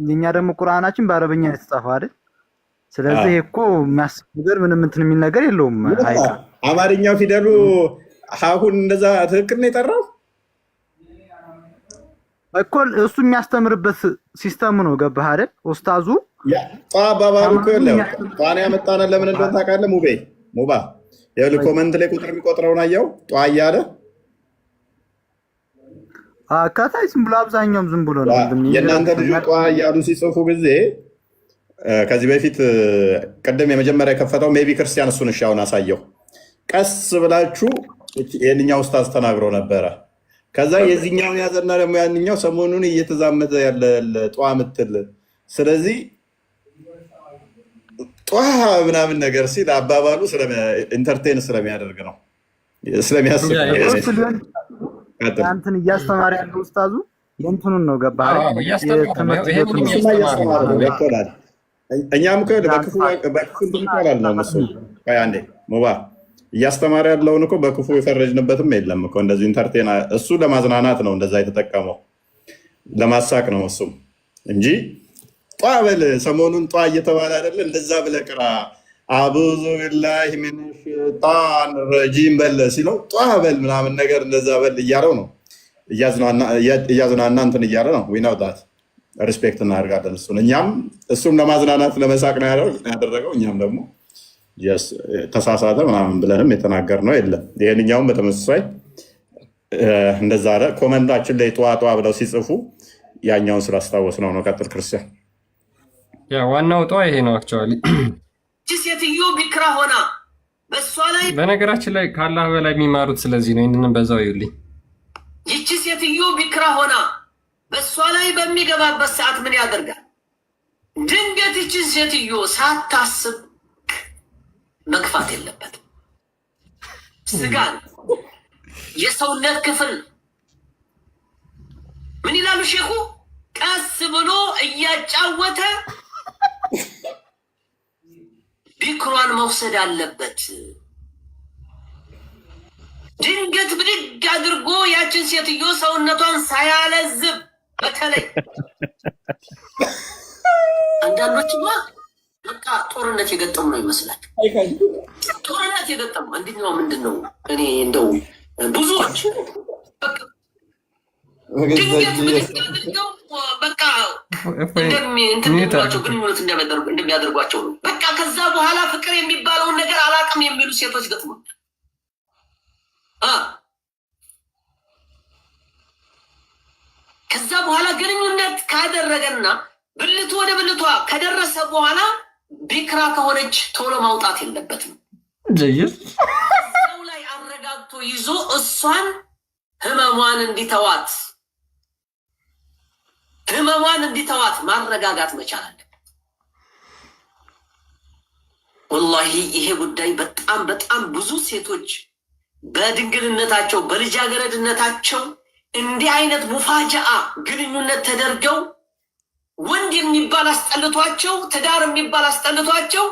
እኛ ደግሞ ቁርአናችን በአረበኛ የተጻፈው አይደል? ስለዚህ እኮ የሚያስፈልግ ምንም እንትን የሚል ነገር የለውም። አማርኛው ፊደሉ አሁን እንደዛ ትክክል ነው የጠራው እኮ እሱ የሚያስተምርበት ሲስተሙ ነው። ገባህ አይደል? ኡስታዙ ባባሩ ከለው ጧን ያመጣነ ለምን እንደሆነ ታውቃለህ? ሙባ ይኸውልህ ኮመንት ላይ ቁጥር የሚቆጥረውን አየው ጧ እያለ ከታይ ዝም ብሎ አብዛኛውም ዝም ብሎ ነው። የእናንተ ልጆች ጧ እያሉ ሲጽፉ ጊዜ ከዚህ በፊት ቅድም የመጀመሪያ የከፈተው ሜቢ ክርስቲያን እሱን እሺ አሁን አሳየው። ቀስ ብላችሁ ይህንኛው ኡስታዝ ተናግሮ ነበረ። ከዛ የዚህኛውን ያዘና ደግሞ ያንኛው ሰሞኑን እየተዛመተ ያለ ጧ ምትል ስለዚህ ጧ ምናምን ነገር ሲል አባባሉ ኢንተርቴን ስለሚያደርግ ነው ስለሚያስብ እንትን እያስተማረ ያለው ኡስታዙ የእንትኑን ነው። ገባህ? እኛም በክፉ ይባላል ነው እሱ አንዴ ሙባ እያስተማረ ያለውን እኮ በክፉ የፈረጅንበትም የለም እኮ እንደዚህ ኢንተርቴን እሱ ለማዝናናት ነው እንደዛ የተጠቀመው ለማሳቅ ነው እሱም እንጂ ጧ በል ሰሞኑን ጧ እየተባለ አይደለ እንደዛ ብለህ ቅራ አቡዙ ቢላሂ ሚን ሸይጣን ረጂም በል ሲለው ጧ በል ምናምን ነገር እንደዛ በል እያለው ነው እያዝናና እንትን እያለ ነው ዊናው ዳት ሪስፔክት እናደርጋለን እሱን እኛም እሱም ለማዝናናት ለመሳቅ ነው ያደረገው እኛም ደግሞ ተሳሳተ ምናምን ብለንም የተናገርነው የለም። ይሄንኛውም በተመሳሳይ እንደዛ አለ። ኮመንታችን ላይ ጧጧ ብለው ሲጽፉ ያኛውን ስላስታወስ ነው። ቀጥል ክርስቲያን። ያ ዋናው ጧ ይሄ ነው። አክቹዋሊ ሴትዮ ቢክራ ሆና በሷ ላይ በነገራችን ላይ ከአላህ በላይ የሚማሩት ስለዚህ ነው። ይህንን በዛው ይውልኝ። ይቺ ሴትዮ ቢክራ ሆና በሷ ላይ በሚገባበት ሰዓት ምን ያደርጋል? ድንገት ይቺ ሴትዮ ሳታስብ መግፋት የለበትም። ስጋ የሰውነት ክፍል ምን ይላሉ ሼኹ? ቀስ ብሎ እያጫወተ ቢክሯን መውሰድ አለበት። ድንገት ብድግ አድርጎ ያችን ሴትዮ ሰውነቷን ሳያለዝብ፣ በተለይ አንዳንዶችማ በቃ ጦርነት የገጠሙ ነው ይመስላል። ጦርነት የገጠሙ አንደኛው ምንድን ነው? እኔ እንደው ብዙዎች ድንገት ብድግ አድርገው በቃ እንደሚያደርጓቸው ግንኙነት እንደሚያደርጓቸው ነው። በቃ ከዛ በኋላ ፍቅር የሚባለውን ነገር አላውቅም የሚሉ ሴቶች ገጥሞ ከዛ በኋላ ግንኙነት ካደረገና ብልቱ ወደ ብልቷ ከደረሰ በኋላ ቢክራ ከሆነች ቶሎ ማውጣት የለበትም። ሰው ላይ አረጋግቶ ይዞ እሷን ህመሟን እንዲተዋት ማረጋጋት መቻል አለበት። ወላሂ ይሄ ጉዳይ በጣም በጣም ብዙ ሴቶች በድንግልነታቸው በልጃገረድነታቸው እንዲህ አይነት ሙፋጃአ ግንኙነት ተደርገው ወንድ የሚባል አስጠልቷቸው ትዳር የሚባል አስጠልቷቸው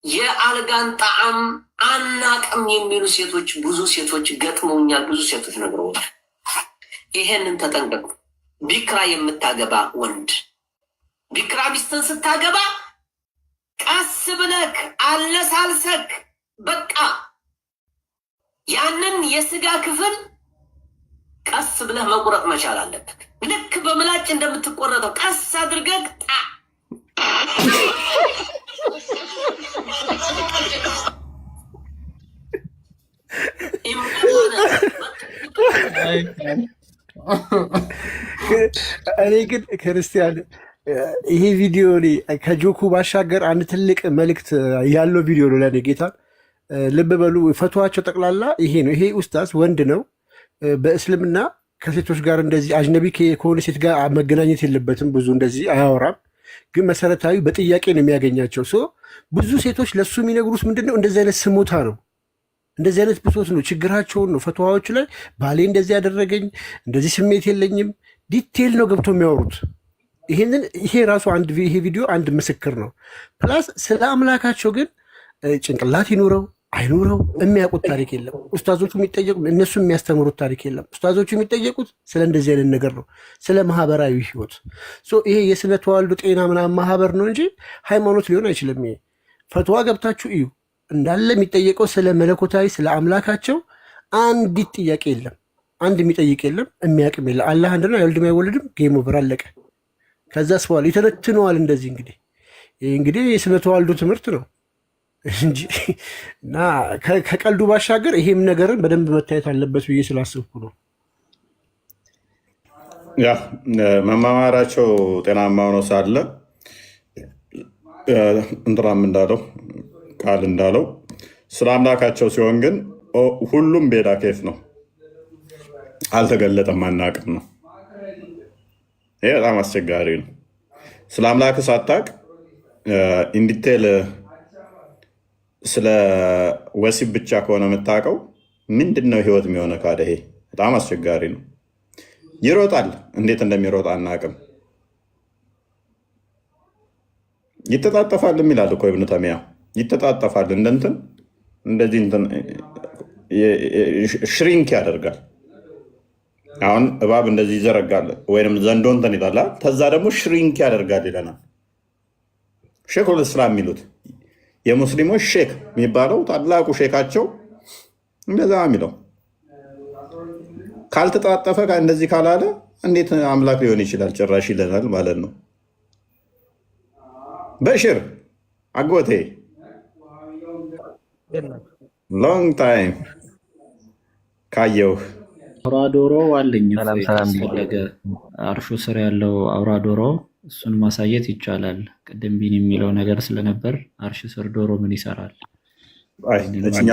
የአልጋን ጣዕም አናቅም የሚሉ ሴቶች ብዙ ሴቶች ገጥመውኛል። ብዙ ሴቶች ነግረውታል። ይሄንን ተጠንቀቁ። ቢክራ የምታገባ ወንድ ቢክራ ሚስትን ስታገባ ቀስ ብለክ አለሳልሰክ በቃ ያንን የስጋ ክፍል ቀስ ብለህ መቁረጥ መቻል አለበት። ልክ በምላጭ እንደምትቆረጠው ቀስ አድርገህ እኔ ግን ክርስቲያን ይሄ ቪዲዮ ከጆኩ ባሻገር አንድ ትልቅ መልእክት ያለው ቪዲዮ ነው ለእኔ። ጌታ ልብ በሉ፣ ፈትዋቸው ጠቅላላ ይሄ ነው። ይሄ ኡስታዝ ወንድ ነው። በእስልምና ከሴቶች ጋር እንደዚህ አጅነቢ ከሆነ ሴት ጋር መገናኘት የለበትም። ብዙ እንደዚህ አያወራም። ግን መሰረታዊ በጥያቄ ነው የሚያገኛቸው። ብዙ ሴቶች ለእሱ የሚነግሩት ምንድን ነው? እንደዚህ አይነት ስሞታ ነው፣ እንደዚህ አይነት ብሶት ነው፣ ችግራቸውን ነው። ፈትዋዎቹ ላይ ባሌ እንደዚህ ያደረገኝ፣ እንደዚህ ስሜት የለኝም፣ ዲቴይል ነው ገብቶ የሚያወሩት። ይሄ ራሱ ይሄ ቪዲዮ አንድ ምስክር ነው። ፕላስ ስለ አምላካቸው ግን ጭንቅላት ይኑረው አይኑረው የሚያውቁት ታሪክ የለም። ኡስታዞቹ የሚጠየቁ እነሱ የሚያስተምሩት ታሪክ የለም። ኡስታዞቹ የሚጠየቁት ስለ እንደዚህ አይነት ነገር ነው፣ ስለ ማህበራዊ ህይወት። ይሄ የስነ ተዋልዶ ጤና ምናምን ማህበር ነው እንጂ ሃይማኖት ሊሆን አይችልም። ይሄ ፈትዋ ገብታችሁ እዩ። እንዳለ የሚጠየቀው ስለ መለኮታዊ ስለ አምላካቸው አንዲት ጥያቄ የለም። አንድ የሚጠይቅ የለም፣ የሚያውቅም የለም። አላህ አንድ ነው፣ አይወልድም አይወልድም፣ ጌም ኦቨር አለቀ። ከዛ ስዋል ይተነትነዋል። እንደዚህ እንግዲህ የስነ ተዋልዶ ትምህርት ነው እንጂ እና ከቀልዱ ባሻገር ይሄም ነገርን በደንብ መታየት አለበት ብዬ ስላስብኩ ነው። ያ መማማራቸው ጤናማ ሆኖ ሳለ እንትራም እንዳለው ቃል እንዳለው ስለ አምላካቸው ሲሆን ግን ሁሉም ቤዳ ኬፍ ነው፣ አልተገለጠም፣ አናቅም ነው። ይሄ በጣም አስቸጋሪ ነው። ስለ አምላክ ሳታቅ ኢንዲቴል ስለ ወሲብ ብቻ ከሆነ የምታውቀው ምንድን ነው ህይወት የሚሆነ ካደ ይሄ በጣም አስቸጋሪ ነው። ይሮጣል፣ እንዴት እንደሚሮጥ አናቅም። ይተጣጠፋል የሚላል እኮ ኢብኑ ተይሚያ ይተጣጠፋል፣ እንደዚህ ሽሪንክ ያደርጋል። አሁን እባብ እንደዚህ ይዘረጋል ወይም ዘንዶ ይላል፣ ከዛ ደግሞ ሽሪንክ ያደርጋል ይለናል ሼኹል እስላም የሚሉት የሙስሊሞች ሼክ የሚባለው ታላቁ ሼካቸው እንደዛ የሚለው ካልተጣጠፈ እንደዚህ ካላለ እንዴት አምላክ ሊሆን ይችላል? ጭራሽ ይለናል ማለት ነው። በሽር አጎቴ ሎንግ ታይም ካየው አውራ ዶሮ አለኝ ፈለገ አርሹ ስር ያለው አውራ ዶሮ እሱን ማሳየት ይቻላል። ቅድም ቢን የሚለው ነገር ስለነበር አርሽ ስር ዶሮ ምን ይሰራል? እችኛ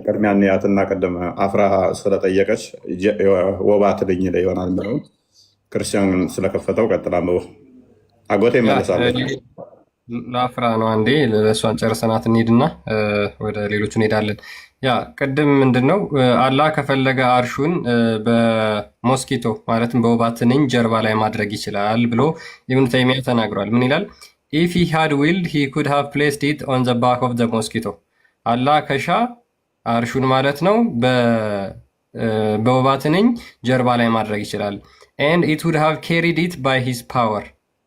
ቅድሚያ እንያትና ቀደም አፍራ ስለጠየቀች ወባ ትልኝ ላይ ይሆናል ብለው ክርስቲያን ስለከፈተው ቀጥላ አጎቴ ይመለሳል። ለአፍራ ነው አንዴ ለእሷን ጨርሰናት እንሂድና ወደ ሌሎቹ እንሄዳለን። ያ ቅድም ምንድን ነው አላህ ከፈለገ አርሹን በሞስኪቶ ማለትም በወባ ትንኝ ጀርባ ላይ ማድረግ ይችላል ብሎ ኢብኑ ተይሚያ ተናግሯል። ምን ይላል? ኢፍ ሂ ሃድ ዊልድ ሂ ኩድ ሃቭ ፕሌስድ ኢት ኦን ዘ ባክ ኦፍ ዘ ሞስኪቶ። አላህ ከሻ አርሹን ማለት ነው በወባ ትንኝ ጀርባ ላይ ማድረግ ይችላል። ኤንድ ኢት ውድ ሃቭ ካሪድ ኢት ባይ ሂዝ ፓወር፣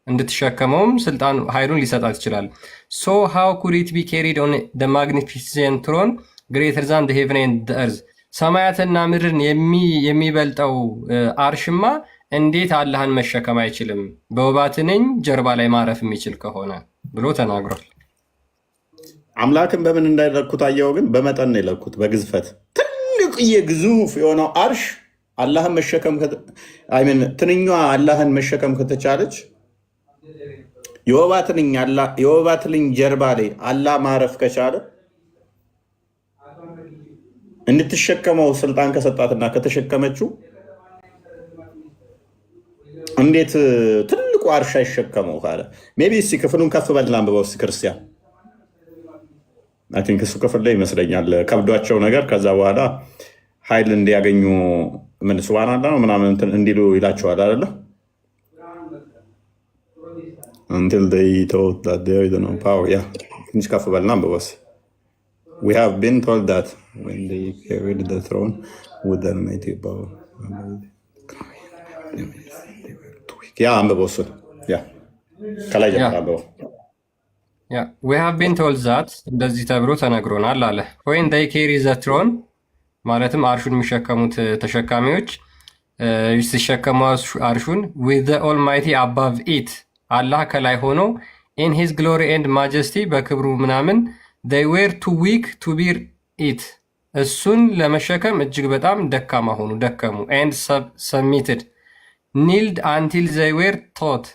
እንድትሸከመውም ስልጣን ኃይሉን ሊሰጣት ይችላል። ሶ ሃው ኩድ ኢት ቢ ካሪድ ኦን ዘ ማግኒፊሰንት ትሮን ግሬተር ዛን ዘ ሄቨን ኤንድ ዘ እርዝ። ሰማያትና ምድርን የሚበልጠው አርሽማ እንዴት አላህን መሸከም አይችልም በወባ ትንኝ ጀርባ ላይ ማረፍ የሚችል ከሆነ ብሎ ተናግሯል። አምላክን በምን እንዳይለኩት አየው፣ ግን በመጠን ነው የለኩት፣ በግዝፈት ትልቅዬ ግዙፍ የሆነው አርሽ አላህን መሸከም ትንኟ አላህን መሸከም ከተቻለች የወባ ትንኝ ጀርባ ላይ አላህ ማረፍ ከቻለ እንድትሸከመው ስልጣን ከሰጣትና ከተሸከመችው እንዴት ትልቁ አርሽ አይሸከመው ካለ ሜቢ እስኪ ክፍሉን ከፍ በልና አንብበው እስኪ ክርስቲያን። አይ ቲንክ እሱ ክፍል ላይ ይመስለኛል ከብዷቸው ነገር ከዛ በኋላ ኃይል እንዲያገኙ ምን ሱብሃንአላህ ነው ምናምን እንዲሉ ይላቸዋል አይደለ? until they thought that there is no power. Yeah, ትንሽ ከፍ በልና አንብበው እስኪ። We have been told that when they carried the throne with the mighty power. ያ አንብበው እሱን። ያ ከላይ ጀምሮ አንብበው። we have been told that እንደዚህ ተብሎ ተነግሮናል አለ። when they carry the throne ማለትም አርሹን የሚሸከሙት ተሸካሚዎች ሲሸከሙ አርሹን with the almighty above it አላህ ከላይ ሆኖ in his glory and majesty በክብሩ ምናምን they were too weak to bear it እሱን ለመሸከም እጅግ በጣም ደካማ ሆኑ፣ ደከሙ። and submitted kneeled until they were taught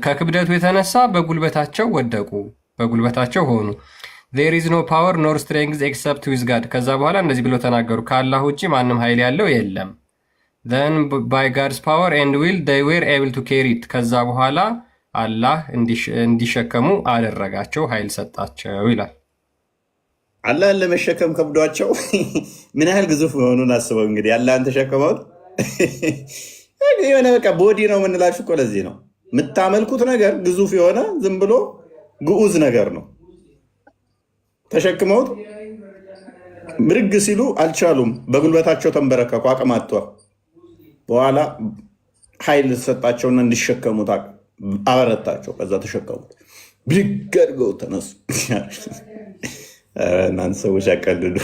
ከክብደቱ የተነሳ በጉልበታቸው ወደቁ፣ በጉልበታቸው ሆኑ። there is no power nor strength except with God ከዛ በኋላ እንደዚህ ብሎ ተናገሩ፣ ከአላህ ውጪ ማንም ኃይል ያለው የለም። then by God's power and will they were able to carry it ከዛ በኋላ አላህ እንዲሸከሙ አደረጋቸው፣ ኃይል ሰጣቸው ይላል። አላህን ለመሸከም ከብዷቸው ምን ያህል ግዙፍ መሆኑን አስበው እንግዲህ። አላህን ተሸከመው የሆነ በቃ ቦዲ ነው የምንላችሁ እኮ ለዚህ ነው የምታመልኩት ነገር ግዙፍ የሆነ ዝም ብሎ ግዑዝ ነገር ነው። ተሸክመውት ብድግ ሲሉ አልቻሉም፣ በጉልበታቸው ተንበረከኩ፣ አቅም አጥተዋል። በኋላ ኃይል ሰጣቸውና እንዲሸከሙት አበረታቸው። ከዛ ተሸከሙት፣ ብድግ አድርገው ተነሱ። እናንተ ሰዎች አቀልዱ፣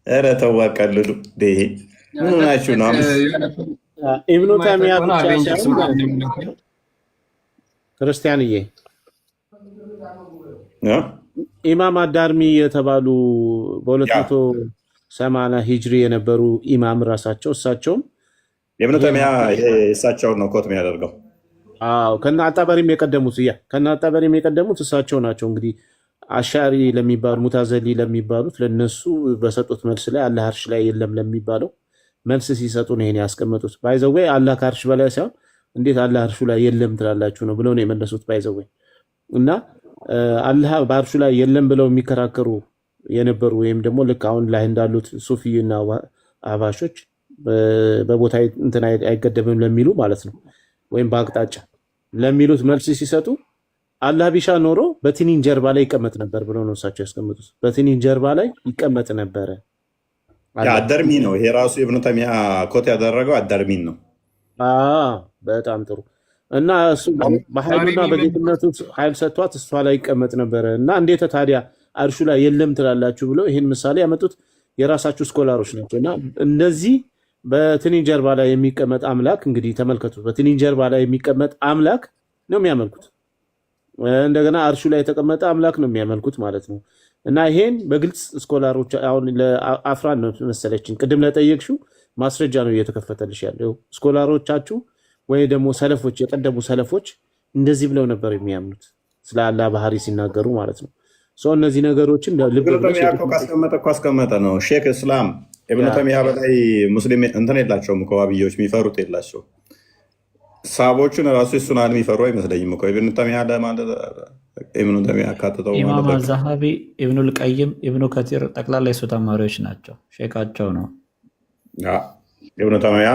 ኧረ ተው አቀልዱ። ምን ሆናችሁ ነው? ኢብኑ ተይሚያ ክርስቲያንዬ ኢማም አዳርሚ የተባሉ በ280 ሂጅሪ የነበሩ ኢማም ራሳቸው እሳቸውም ኢብኑ ተይሚያ እሳቸውን ነው ኮት የሚያደርገው። ከነ አጣበሪም የቀደሙት እሳቸው ናቸው። እንግዲህ አሻሪ ለሚባሉ ሙታዘሊ ለሚባሉት ለነሱ በሰጡት መልስ ላይ አላህ አርሽ ላይ የለም ለሚባለው መልስ ሲሰጡ ነው ይሄን ያስቀመጡት። ባይዘዌ አላህ ከአርሽ በላይ ሳይሆን እንዴት አላህ አርሹ ላይ የለም ትላላችሁ ነው ብለው ነው የመለሱት። ባይዘዌ እና አላህ በአርሹ ላይ የለም ብለው የሚከራከሩ የነበሩ ወይም ደግሞ ልክ አሁን ላይ እንዳሉት ሱፊና አባሾች በቦታ እንትን አይገደብም ለሚሉ ማለት ነው ወይም በአቅጣጫ ለሚሉት መልስ ሲሰጡ አላህ ቢሻ ኖሮ በትንኝ ጀርባ ላይ ይቀመጥ ነበር ብለው ነው እሳቸው ያስቀመጡት። በትንኝ ጀርባ ላይ ይቀመጥ ነበረ። አደርሚ ነው ይሄ ራሱ ኢብኑ ተይሚያ ኮት ያደረገው አደርሚን ነው። በጣም ጥሩ። እና እሱ በኃይሉና በጌትነቱ ኃይል ሰጥቷት እሷ ላይ ይቀመጥ ነበረ። እና እንዴት ታዲያ አርሹ ላይ የለም ትላላችሁ ብለው ይህን ምሳሌ ያመጡት የራሳችሁ ስኮላሮች ናቸው። እና እነዚህ በትንኝ ጀርባ ላይ የሚቀመጥ አምላክ እንግዲህ ተመልከቱ፣ በትንኝ ጀርባ ላይ የሚቀመጥ አምላክ ነው የሚያመልኩት። እንደገና አርሹ ላይ የተቀመጠ አምላክ ነው የሚያመልኩት ማለት ነው። እና ይሄን በግልጽ ስኮላሮች አሁን ለአፍራን ነው መሰለችን ቅድም ለጠየቅሽው ማስረጃ ነው እየተከፈተልሽ ያለው። ስኮላሮቻችሁ ወይ ደግሞ ሰለፎች፣ የቀደሙ ሰለፎች እንደዚህ ብለው ነበር የሚያምኑት ስለ አላህ ባህሪ ሲናገሩ ማለት ነው። እነዚህ ነገሮችን ልብ ብለሽ ካስቀመጠ ነው። ሼክ እስላም ኢብኑ ተይሚያ በላይ ሙስሊም እንትን የላቸውም እኮ ዋብዮች የሚፈሩት የላቸው። ሳቦቹን ራሱ እሱን የሚፈሩ አይመስለኝም እኮ ኢብኑ ተይሚያ ለማለት ኢብኑ ተይሚያ አካትተው ኢማም አልዛሃቢ፣ ኢብኑል ቀይም፣ ኢብኑ ከቲር ጠቅላላ የሱ ተማሪዎች ናቸው። ሼካቸው ነው። ኢብኑ ተይሚያ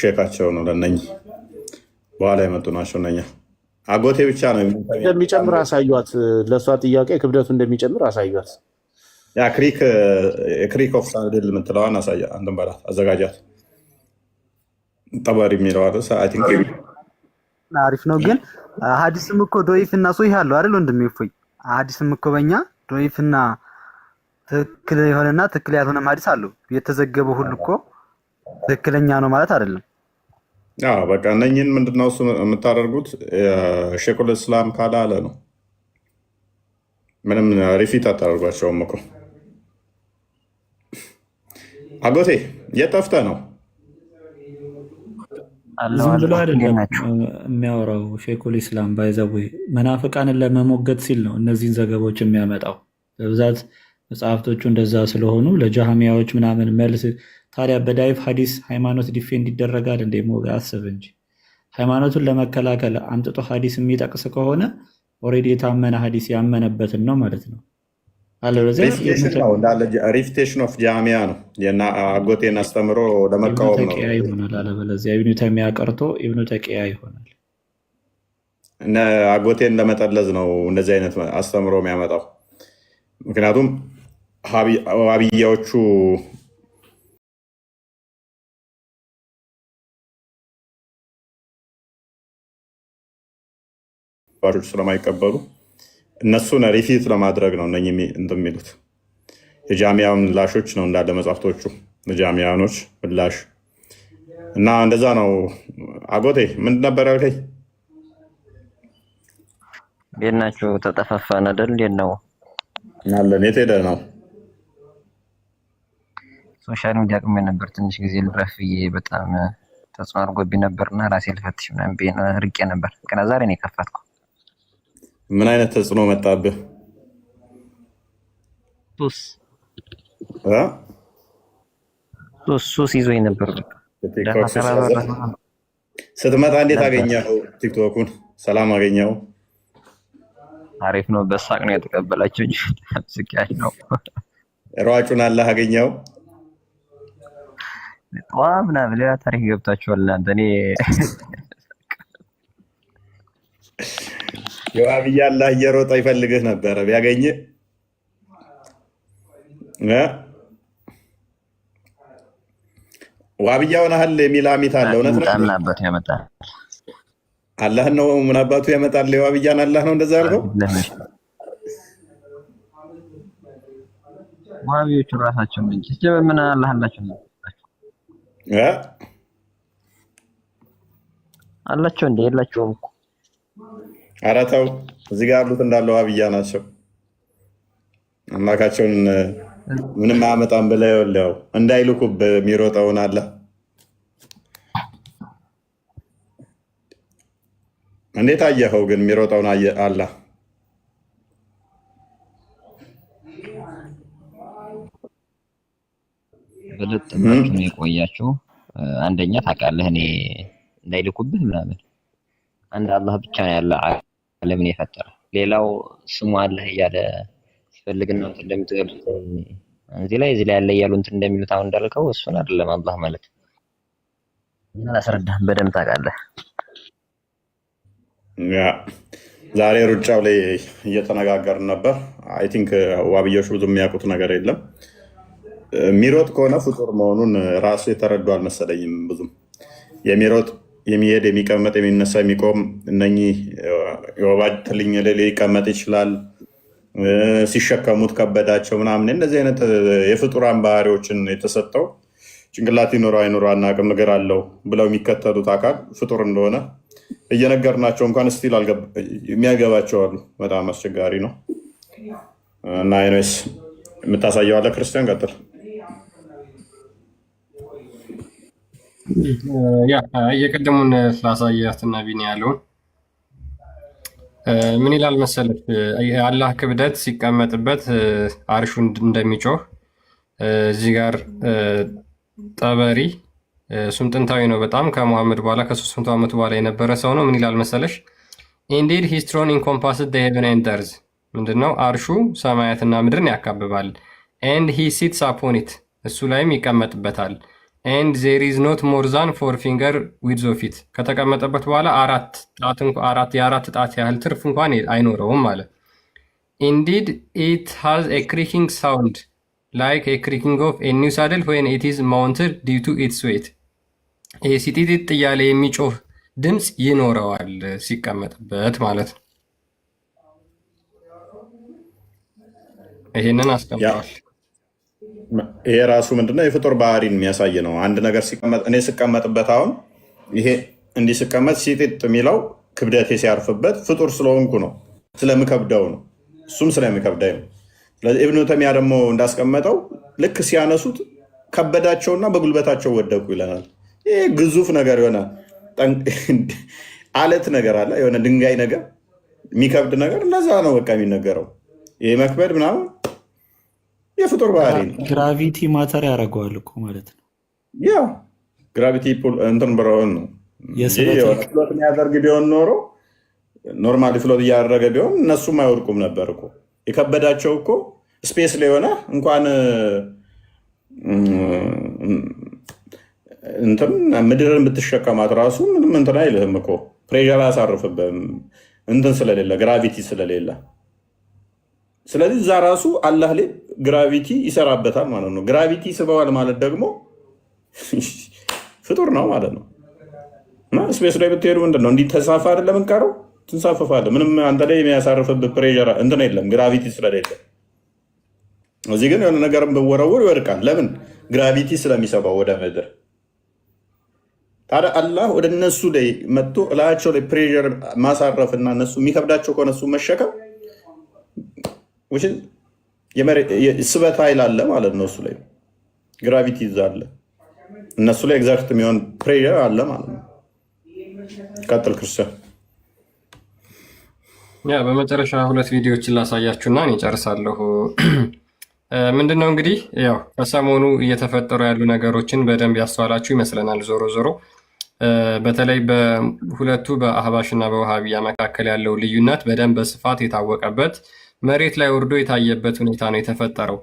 ሼካቸው ነው። ለእነኝህ በኋላ የመጡ ናቸው። እነኛ አጎቴ ብቻ ነው እንደሚጨምር አሳዩት። ለእሷ ጥያቄ ክብደቱ እንደሚጨምር አሳዩት። ያ ክሪክ ኦፍ ሳድል የምትለዋን አንተን በላት አዘጋጃት። ጠበሪ የሚለው አሪፍ ነው። ግን ሀዲስም እኮ ዶይፍ እና ሶሂህ አለው አይደል ወንድሜ? እፎይ ሀዲስም እኮ በእኛ ዶይፍ እና ትክክል የሆነና ትክክል ያልሆነ ሀዲስ አለው። የተዘገበው ሁሉ እኮ ትክክለኛ ነው ማለት አይደለም። በቃ እነኝህን ምንድነው እሱ የምታደርጉት? ሼኹል እስላም ካላለ ነው። ምንም ሪፊት አታደርጓቸውም እኮ። አጎቴ የት ጠፍተህ ነው? ዝም ብሎ አይደለም የሚያወራው። ሼኹል ኢስላም ባይዘዌ መናፍቃንን ለመሞገት ሲል ነው እነዚህን ዘገቦች የሚያመጣው። በብዛት መጽሐፍቶቹ እንደዛ ስለሆኑ ለጃሃሚያዎች ምናምን መልስ። ታዲያ በዳይፍ ሀዲስ ሃይማኖት ዲፌንድ ይደረጋል እንደ ሞገ አስብ እንጂ ሃይማኖቱን ለመከላከል አምጥቶ ሀዲስ የሚጠቅስ ከሆነ ኦልሬዲ የታመነ ሀዲስ ያመነበትን ነው ማለት ነው። ሪፍቴሽን ኦፍ ጃሚያ ነው አጎቴን አስተምሮ ለመቃወም ነው ይሆናል። አለበለዚያ ኢብኑ ተይሚያ ቀርቶ ኢብኑ ተቂያ ይሆናል። አጎቴን ለመጠለዝ ነው እንደዚህ አይነት አስተምሮ የሚያመጣው። ምክንያቱም ዋብያዎቹ ስለማይቀበሉ እነሱን ሪፊት ለማድረግ ነው እንትን የሚሉት። የጃሚያውን ምላሾች ነው እንዳለ መጽሐፍቶቹ የጃሚያኖች ምላሽ እና እንደዛ ነው። አጎቴ ምንድን ነበር ያልከኝ? እንዴት ናችሁ? ተጠፋፋን አይደል? እንዴት ነው አለን? የት ሄደህ ነው? ሶሻል ሚዲያ አቅሜ ነበር ትንሽ ጊዜ ልረፍ ብዬ በጣም ተጽዕኖ አድርጎብኝ ነበርና ራሴ ልፈትሽ ምናምን ብዬ ርቄ ነበር። ገና ዛሬ ነው የከፈትኩ። ምን አይነት ተጽዕኖ መጣብህ? ሱስ ይዞኝ ነበር። ስትመጣ እንዴት አገኘኸው? ቲክቶኩን ሰላም አገኘኸው? አሪፍ ነው። በሳቅ ነው የተቀበላችሁ። ስቂያች ነው። ሯጩን አላህ አገኘኸው? ምናምን ሌላ ታሪክ ገብታችኋል እናንተ። እኔ የዋብያ አላህ እየሮጠ ይፈልግህ ነበረ ቢያገኝህ። ዋብያ ሆነሃል የሚል አሚት አለ። እውነት ነው? ምናባቱ ያመጣል አላህ ነው። ምናባቱ ያመጣል። የዋብያን አላህ ነው እንደዛ ያልከው? ዋብዮቹ ራሳቸው እንጂ ምን አላህ አላቸው አላቸው እንዴ? የላቸውም እኮ። ኧረ ተው፣ እዚህ ጋር ያሉት እንዳለ ዋብያ ናቸው። አምላካቸውን ምንም አያመጣም ብለህ ይኸውልህ እንዳይልኩብህ የሚሮጠውን አለ። እንዴት አየኸው ግን የሚሮጠውን አለ? ብልጥ ብላችሁ ነው የቆያችሁ። አንደኛ ታውቃለህ፣ እኔ እንዳይልኩብህ ምናምን አንድ አላህ ብቻ ነው ያለ ዓለምን የፈጠረ። ሌላው ስሙ አለህ እያለ ሲፈልግና እንደምትገልጹት እዚህ ላይ ያለ እያሉ እንትን እንደሚሉት አሁን እንዳልከው እሱን አይደለም አላህ ማለት። ምን አላስረዳህም፣ በደምብ ታውቃለህ። ዛሬ ሩጫው ላይ እየተነጋገርን ነበር። አይ ቲንክ ዋብዮች ብዙ የሚያውቁት ነገር የለም። የሚሮጥ ከሆነ ፍጡር መሆኑን ራሱ የተረዱ አልመሰለኝም። ብዙም የሚሮጥ የሚሄድ የሚቀመጥ የሚነሳ የሚቆም እነኚህ የወባ ትልኝ ሊቀመጥ ይችላል። ሲሸከሙት ከበዳቸው ምናምን እንደዚህ አይነት የፍጡራን ባህሪዎችን የተሰጠው ጭንቅላት ይኖረው አይኖረው አናውቅም፣ ነገር አለው ብለው የሚከተሉት አካል ፍጡር እንደሆነ እየነገርናቸው እንኳን ስቲል የሚያገባቸው አሉ። በጣም አስቸጋሪ ነው እና አይኖስ የምታሳየው አለ። ክርስቲያን ቀጥል። የቅድሙን ስላሳያትና ቢኒ ያለውን ምን ይላል መሰለህ? የአላህ ክብደት ሲቀመጥበት አርሹ እንደሚጮህ እዚህ ጋር ጠበሪ እሱም ጥንታዊ ነው በጣም ከሙሐመድ በኋላ ከ300 ዓመት በኋላ የነበረ ሰው ነው። ምን ይላል መሰለሽ? ኢንዲድ ሂዝ ትሮን ኢንኮምፓስድ ዘ ሄቨን ኤንድ ኤርዝ ምንድነው? አርሹ ሰማያትና ምድርን ያካብባል። ኤንድ ሂ ሲትስ አፖን ኢት እሱ ላይም ይቀመጥበታል። ኤንድ ዜር ኢዝ ኖት ሞር ዛን 4 ፊንገር ዊድዝ ኦፍ ኢት ከተቀመጠበት በኋላ የአራት ጣት ያህል ትርፍ እንኳን አይኖረውም ማለት። ኢንዲድ ኢት ሃዝ ኤ ክሪኪንግ ሳውንድ ላይክ ኤ ክሪኪንግ ኦፍ ኤ ኒው ሳድል ዌን ኢት ኢዝ ማውንትድ ዲው ቱ ኢትስ ዌት ይሄ ሲጢጢጥ እያለ የሚጮህ ድምፅ ይኖረዋል ሲቀመጥበት ማለት ነው። ይሄንን አስቀምጠዋል። ይሄ ራሱ ምንድነው የፍጡር ባህሪን የሚያሳይ ነው። አንድ ነገር ሲቀመጥ እኔ ስቀመጥበት አሁን ይሄ እንዲህ ስቀመጥ ሲጢጥ የሚለው ክብደቴ ሲያርፍበት ፍጡር ስለሆንኩ ነው፣ ስለምከብደው ነው፣ እሱም ስለሚከብዳኝ ነው። ስለዚህ ኢብኑ ተይሚያ ደግሞ እንዳስቀመጠው ልክ ሲያነሱት ከበዳቸውና በጉልበታቸው ወደቁ ይለናል። ይሄ ግዙፍ ነገር የሆነ አለት ነገር አለ፣ የሆነ ድንጋይ ነገር የሚከብድ ነገር እንደዛ ነው በቃ የሚነገረው። ይሄ መክበድ ምናምን የፍጡር ባህሪ ነው። ግራቪቲ ማተር ያደርገዋል እኮ ማለት ነው። ያ ግራቪቲ እንትን ብረውን ነው ፍሎት የሚያደርግ ቢሆን ኖሮ ኖርማሊ ፍሎት እያደረገ ቢሆን እነሱም አይወድቁም ነበር እኮ። የከበዳቸው እኮ ስፔስ ላይ ሆነ እንኳን እንትን ምድርን ብትሸከማት ራሱ ምንም እንትን አይልህም እኮ ፕሬዠር አያሳርፍብህም እንትን ስለሌለ ግራቪቲ ስለሌለ። ስለዚህ እዛ ራሱ አላህ ላይ ግራቪቲ ይሰራበታል ማለት ነው። ግራቪቲ ስበዋል ማለት ደግሞ ፍጡር ነው ማለት ነው። እና ስፔስ ላይ ብትሄዱ ምንድነው እንዲህ ተሳፋ አይደለም እንቀረው ትንሳፈፋለህ። ምንም አንተ ላይ የሚያሳርፍብህ ፕሬዠር እንትን የለም ግራቪቲ ስለሌለ። እዚህ ግን የሆነ ነገር ብወረውር ይወድቃል። ለምን? ግራቪቲ ስለሚሰባው ወደ ምድር። ታዲያ አላህ ወደ እነሱ ላይ መጥቶ እላቸው ላይ ፕሬዠር ማሳረፍና እነሱ የሚከብዳቸው ከሆነ እሱ መሸከም ስበት ኃይል አለ ማለት ነው። እሱ ላይ ግራቪቲ ይዛለ እነሱ ላይ ኤግዛክት የሚሆን ፕሬዠር አለ ማለት ነው። ቀጥል ክርስቲያን። ያ በመጨረሻ 2 ቪዲዮዎችን ላሳያችሁና እኔ ጨርሳለሁ። ምንድነው እንግዲህ ያው ከሰሞኑ እየተፈጠሩ ያሉ ነገሮችን በደንብ ያስተዋላችሁ ይመስለናል። ዞሮ ዞሮ በተለይ በሁለቱ በአህባሽና በውሃቢያ መካከል ያለው ልዩነት በደንብ በስፋት የታወቀበት መሬት ላይ ወርዶ የታየበት ሁኔታ ነው የተፈጠረው።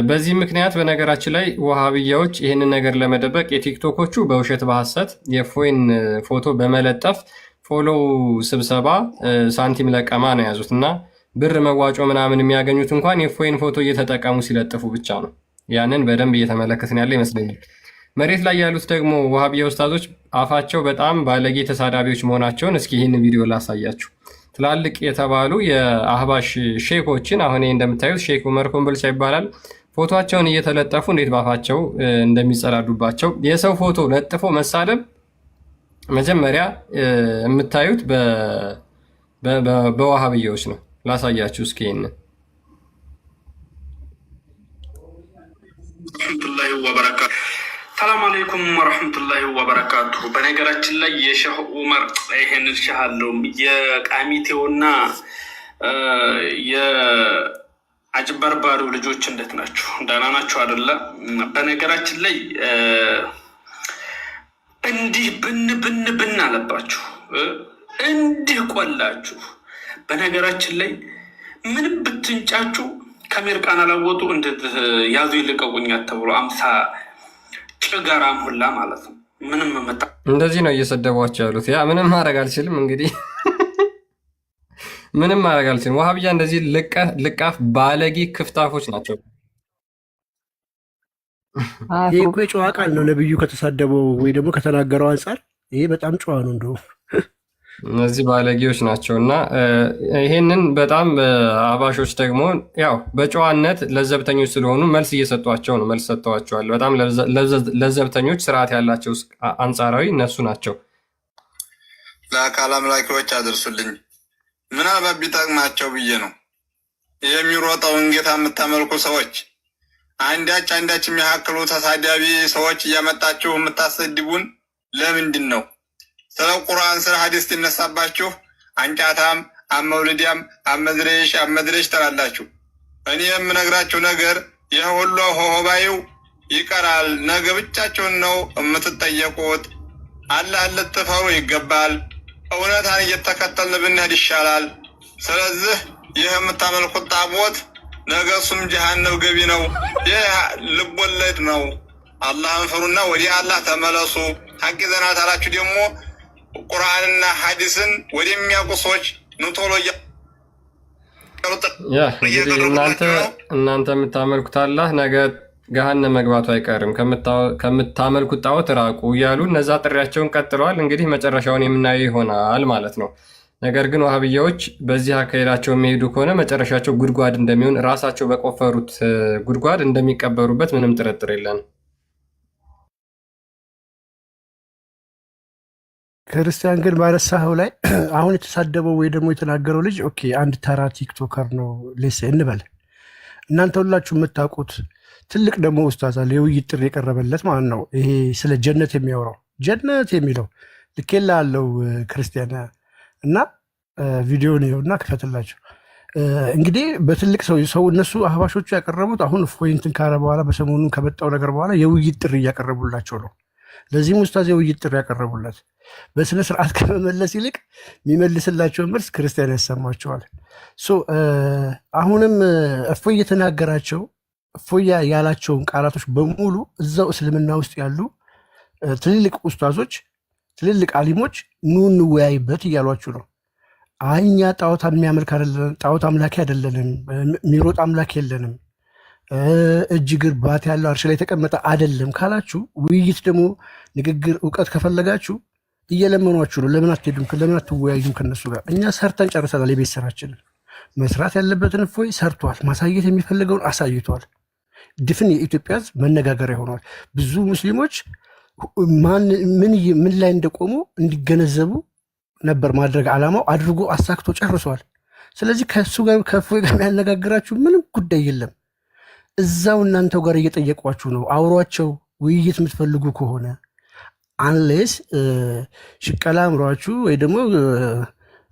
በዚህ ምክንያት በነገራችን ላይ ውሃብያዎች ይህንን ነገር ለመደበቅ የቲክቶኮቹ በውሸት በሐሰት የፎይን ፎቶ በመለጠፍ ፎሎው ስብሰባ ሳንቲም ለቀማ ነው የያዙት እና ብር መዋጮ ምናምን የሚያገኙት እንኳን የፎይን ፎቶ እየተጠቀሙ ሲለጥፉ ብቻ ነው። ያንን በደንብ እየተመለከትን ያለ ይመስለኛል። መሬት ላይ ያሉት ደግሞ ውሃብያ ኡስታዞች አፋቸው በጣም ባለጌ ተሳዳቢዎች መሆናቸውን እስኪ ይህን ቪዲዮ ላሳያችሁ። ትላልቅ የተባሉ የአህባሽ ሼኮችን አሁን እንደምታዩት ሼክ ዑመር ኮምቦልቻ ይባላል። ፎቶቸውን እየተለጠፉ እንዴት ባፋቸው እንደሚጸዳዱባቸው የሰው ፎቶ ለጥፎ መሳደብ መጀመሪያ የምታዩት በዋሃብያዎች ነው። ላሳያችሁ እስኪ ይሄንን። ሰላም አለይኩም ወረሕመቱላሂ ወበረካቱሁ። በነገራችን ላይ የሼህ ዑመር ይሄንን ሼህ አለው የቃሚቴውና የአጭበርባሪው ልጆች እንዴት ናችሁ? ደህና ናችሁ አይደለ? በነገራችን ላይ እንዲህ ብን አለባችሁ፣ እንዲህ ቆላችሁ። በነገራችን ላይ ምንም ብትንጫጩ ከአሜሪካን አላወጡ እንዴት ያዙ ይልቀቁኛ ተብሎ 50 ጭጋራም ሁላ ማለት ነው። ምንም መጣ እንደዚህ ነው እየሰደቧቸው ያሉት። ያ ምንም ማድረግ አልችልም እንግዲህ ምንም ማድረግ አልችልም። ዋሃብያ እንደዚህ ልቃፍ ባለጌ ክፍታፎች ናቸው። ይህ እኮ የጨዋ ቃል ነው። ነብዩ ከተሳደበው ወይ ደግሞ ከተናገረው አንጻር ይሄ በጣም ጨዋ ነው እንደውም እነዚህ ባለጌዎች ናቸው እና ይሄንን በጣም አህባሾች ደግሞ ያው በጨዋነት ለዘብተኞች ስለሆኑ መልስ እየሰጧቸው ነው። መልስ ሰጥተዋቸዋል። በጣም ለዘብተኞች ስርዓት ያላቸው አንጻራዊ እነሱ ናቸው። ለአካል አምላኪዎች አድርሱልኝ። ምናልባት ቢጠቅማቸው ብዬ ነው። የሚሮጠውን ጌታ የምታመልኩ ሰዎች አንዳች የሚያክሉ ተሳዳቢ ሰዎች እያመጣችሁ የምታሰድቡን ለምንድን ነው? ስለ ቁርአን ስለ ሐዲስ ትነሳባችሁ አንጫታም አመውልዲያም አመድሬሽ ትላላችሁ። እኔ የምነግራችሁ ነገር ይህ ሁሉ ሆሆባዩ ይቀራል። ነገ ብቻችሁን ነው የምትጠየቁት። አላህ ልትፈሩ ይገባል። እውነታን እየተከተልን ብንሄድ ይሻላል። ስለዚህ ይህ የምታመልኩት ጣዖት ነገ እሱም ጀሃነም ገቢ ነው። ይህ ልቦለድ ነው። አላህን ፍሩና ወደ አላህ ተመለሱ። ሐቅ ይዘናል አላችሁ ደግሞ ቁርአንና ሐዲስን ወደሚያውቁ ሰዎች ኑቶሎ እናንተ የምታመልኩት አላህ ነገ ገሃነም መግባቱ አይቀርም፣ ከምታመልኩት ጣዖት ራቁ እያሉ እነዛ ጥሪያቸውን ቀጥለዋል። እንግዲህ መጨረሻውን የምናየው ይሆናል ማለት ነው። ነገር ግን ዋሃብያዎች በዚህ አካሄዳቸው የሚሄዱ ከሆነ መጨረሻቸው ጉድጓድ እንደሚሆን ራሳቸው በቆፈሩት ጉድጓድ እንደሚቀበሩበት ምንም ጥርጥር የለን። ክርስቲያን ግን ባነሳኸው ላይ አሁን የተሳደበው ወይ ደግሞ የተናገረው ልጅ ኦኬ አንድ ተራ ቲክቶከር ነው ሌስ እንበል። እናንተ ሁላችሁ የምታውቁት ትልቅ ደግሞ ኡስታዝ አለ የውይይት ጥሪ የቀረበለት ማለት ነው። ይሄ ስለ ጀነት የሚያወራው ጀነት የሚለው ልኬላ አለው ክርስቲያን እና ቪዲዮን ይኸውና ክፈትላቸው። እንግዲህ በትልቅ ሰው እነሱ አህባሾቹ ያቀረቡት አሁን ፎይንትን ካረ በኋላ በሰሞኑን ከመጣው ነገር በኋላ የውይይት ጥሪ እያቀረቡላቸው ነው። ለዚህም ኡስታዝ የውይይት ጥሪ ያቀረቡለት በስነ ስርዓት ከመመለስ ይልቅ የሚመልስላቸውን መልስ ክርስቲያን ያሰማቸዋል። አሁንም እፎይ እየተናገራቸው እፎይ ያላቸውን ቃላቶች በሙሉ እዛው እስልምና ውስጥ ያሉ ትልልቅ ኡስታዞች ትልልቅ አሊሞች ኑ እንወያይበት እያሏችሁ ነው። እኛ ጣዖት የሚያመልክ አይደለንም፣ ጣዖት አምላኪ አይደለንም፣ የሚሮጥ አምላክ የለንም፣ እጅ እግር ባት ያለው አርሽ ላይ የተቀመጠ አይደለም ካላችሁ፣ ውይይት ደግሞ ንግግር እውቀት ከፈለጋችሁ እየለመኗችሁ ነው። ለምን አትሄዱም? ለምን አትወያዩም ከነሱ ጋር? እኛ ሰርተን ጨርሰናል። የቤት ስራችንን መስራት ያለበትን እፎይ ሰርቷል። ማሳየት የሚፈልገውን አሳይቷል። ድፍን የኢትዮጵያ ሕዝብ መነጋገሪያ ሆኗል። ብዙ ሙስሊሞች ምን ላይ እንደቆሙ እንዲገነዘቡ ነበር ማድረግ ዓላማው። አድርጎ አሳክቶ ጨርሷል። ስለዚህ ከእሱ ጋር ከእፎይ ጋር የሚያነጋግራችሁ ምንም ጉዳይ የለም። እዛው እናንተው ጋር እየጠየቋችሁ ነው። አውሯቸው። ውይይት የምትፈልጉ ከሆነ አንሌስ ሽቀላ አምሯችሁ ወይ ደግሞ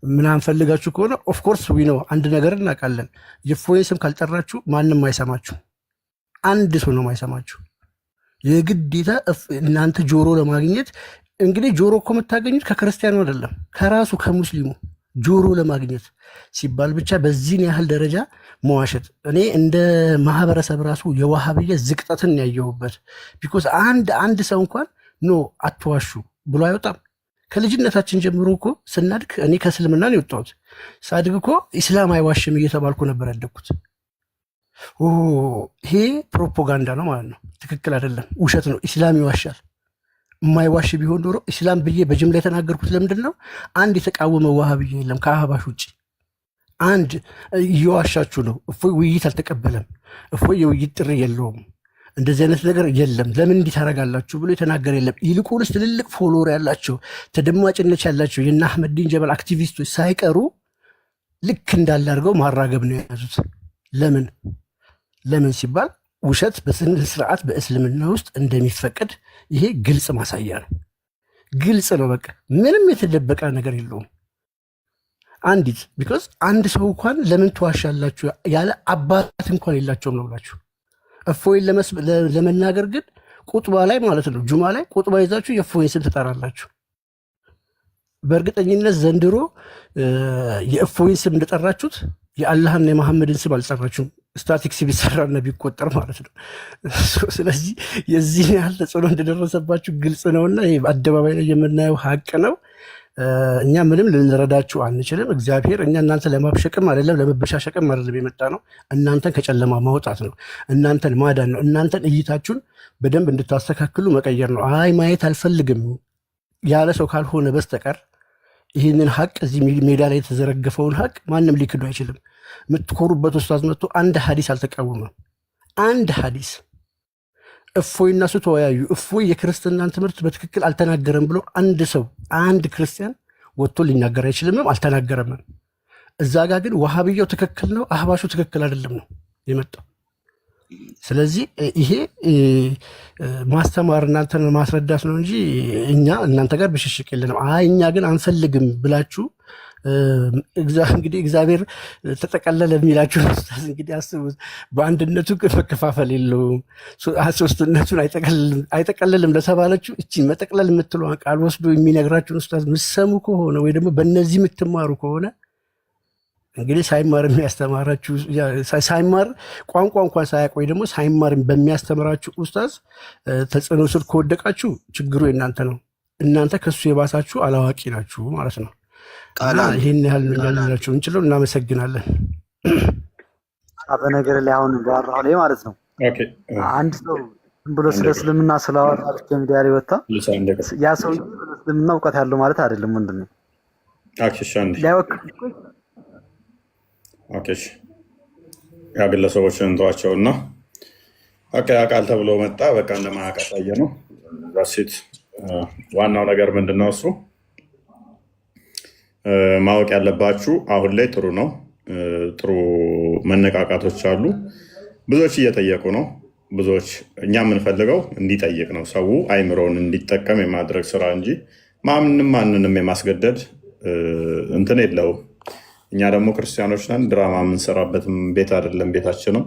ምናምን ፈልጋችሁ ከሆነ ኦፍኮርስ ነው አንድ ነገር እናውቃለን። የእፎይን ስም ካልጠራችሁ ማንም አይሰማችሁ። አንድ ሰው ነው ማይሰማችሁ። የግዴታ እናንተ ጆሮ ለማግኘት እንግዲህ ጆሮ እኮ የምታገኙት ከክርስቲያኑ አይደለም ከራሱ ከሙስሊሙ ጆሮ ለማግኘት ሲባል ብቻ በዚህን ያህል ደረጃ መዋሸት እኔ እንደ ማህበረሰብ ራሱ የዋሃብያ ዝቅጠትን ያየሁበት። ቢኮዝ አንድ ሰው እንኳን ኖ አትዋሹ ብሎ አይወጣም። ከልጅነታችን ጀምሮ እኮ ስናድግ እኔ ከእስልምና ነው የወጣሁት። ሳድግ እኮ ኢስላም አይዋሽም እየተባልኩ ነበር ያደግኩት። ይሄ ፕሮፓጋንዳ ነው ማለት ነው። ትክክል አይደለም፣ ውሸት ነው። ኢስላም ይዋሻል። የማይዋሽ ቢሆን ኖሮ ኢስላም ብዬ በጅምላ የተናገርኩት ለምንድን ነው? አንድ የተቃወመ ዋሃብያ የለም ከአህባሽ ውጭ። አንድ እየዋሻችሁ ነው። እፎይ ውይይት አልተቀበለም፣ እፎይ የውይይት ጥሪ የለውም፣ እንደዚህ አይነት ነገር የለም፣ ለምን እንዲህ ታደርጋላችሁ ብሎ የተናገረ የለም። ይልቁንስ ትልልቅ ፎሎወር ያላቸው ተደማጭነት ያላቸው የእነ አህመዲን ጀበል አክቲቪስቶች ሳይቀሩ ልክ እንዳለ አድርገው ማራገብ ነው የያዙት። ለምን ሲባል ውሸት በስነ ስርዓት በእስልምና ውስጥ እንደሚፈቀድ ይሄ ግልጽ ማሳያ ነው። ግልጽ ነው። በቃ ምንም የተደበቀ ነገር የለውም። አንዲት ቢኮዝ አንድ ሰው እንኳን ለምን ትዋሻላችሁ ያለ አባት እንኳን የላቸውም ነው ብላችሁ እፎይን ለመናገር ግን ቁጥባ ላይ ማለት ነው ጁማ ላይ ቁጥባ ይዛችሁ የእፎይን ስም ትጠራላችሁ። በእርግጠኝነት ዘንድሮ የእፎይን ስም እንደጠራችሁት የአላህና የመሐመድን ስም አልጠራችሁም። ስታቲክስ ቢሰራና ቢቆጠር ማለት ነው። ስለዚህ የዚህ ያህል ተጽዕኖ እንደደረሰባችሁ ግልጽ ነውና ይሄ በአደባባይ ላይ የምናየው ሀቅ ነው። እኛ ምንም ልንረዳችሁ አንችልም። እግዚአብሔር እኛ እናንተ ለማብሸቅም አይደለም ለመበሻሸቅም አይደለም የመጣ ነው። እናንተን ከጨለማ ማውጣት ነው። እናንተን ማዳን ነው። እናንተን እይታችሁን በደንብ እንድታስተካክሉ መቀየር ነው። አይ ማየት አልፈልግም ያለ ሰው ካልሆነ በስተቀር ይህንን ሀቅ እዚህ ሜዳ ላይ የተዘረገፈውን ሀቅ ማንም ሊክዱ አይችልም። የምትኮሩበት ኡስታዝ መጥቶ አንድ ሀዲስ አልተቃወመም። አንድ ሀዲስ እፎይ እና እሱ ተወያዩ። እፎይ የክርስትናን ትምህርት በትክክል አልተናገረም ብሎ አንድ ክርስቲያን ወጥቶ ሊናገር አይችልምም፣ አልተናገረምም። እዛ ጋር ግን ዋሃብያው ትክክል ነው፣ አህባሹ ትክክል አይደለም ነው የመጣው። ስለዚህ ይሄ ማስተማር እናንተን ማስረዳት ነው እንጂ እኛ እናንተ ጋር ብሽሽቅ የለንም። እኛ ግን አንፈልግም ብላችሁ እንግዲህ እግዚአብሔር ተጠቀለለ የሚላችሁን ኡስታዝ እንግዲህ አስቡት። በአንድነቱ መከፋፈል የለውም፣ ሶስትነቱን አይጠቀልልም ለተባለችው እቺን መጠቅለል የምትለዋን ቃል ወስዶ የሚነግራችሁን ኡስታዝ ምሰሙ ከሆነ ወይ ደግሞ በእነዚህ የምትማሩ ከሆነ እንግዲህ ሳይማር የሚያስተማራችሁ ሳይማር ቋንቋ እንኳን ሳያውቅ ወይ ደግሞ ሳይማር በሚያስተምራችሁ ኡስታዝ ተጽዕኖ ስር ከወደቃችሁ ችግሩ የእናንተ ነው። እናንተ ከሱ የባሳችሁ አላዋቂ ናችሁ ማለት ነው። ይህን ያህል ልንላቸው እንችለው። እናመሰግናለን። በነገር ላይ አሁን ባወራሁ ላይ ማለት ነው አንድ ሰው ዝም ብሎ ስለ እስልምና ስላወራ ሚዲያ ላይ ወጣ ያ ሰው እስልምና እውቀት ያለው ማለት አይደለም። ምንድን ነው ያ ግለሰቦችን እንተዋቸውና ቃል ተብሎ መጣ። በቃ እንደማያውቃታየ ነው ሴት። ዋናው ነገር ምንድነው? እሱ ማወቅ ያለባችሁ አሁን ላይ ጥሩ ነው፣ ጥሩ መነቃቃቶች አሉ። ብዙዎች እየጠየቁ ነው። ብዙዎች እኛ የምንፈልገው እንዲጠይቅ ነው። ሰው አይምሮውን እንዲጠቀም የማድረግ ስራ እንጂ ማንንም የማስገደድ እንትን የለውም። እኛ ደግሞ ክርስቲያኖች ነን። ድራማ የምንሰራበትም ቤት አይደለም ቤታችንም።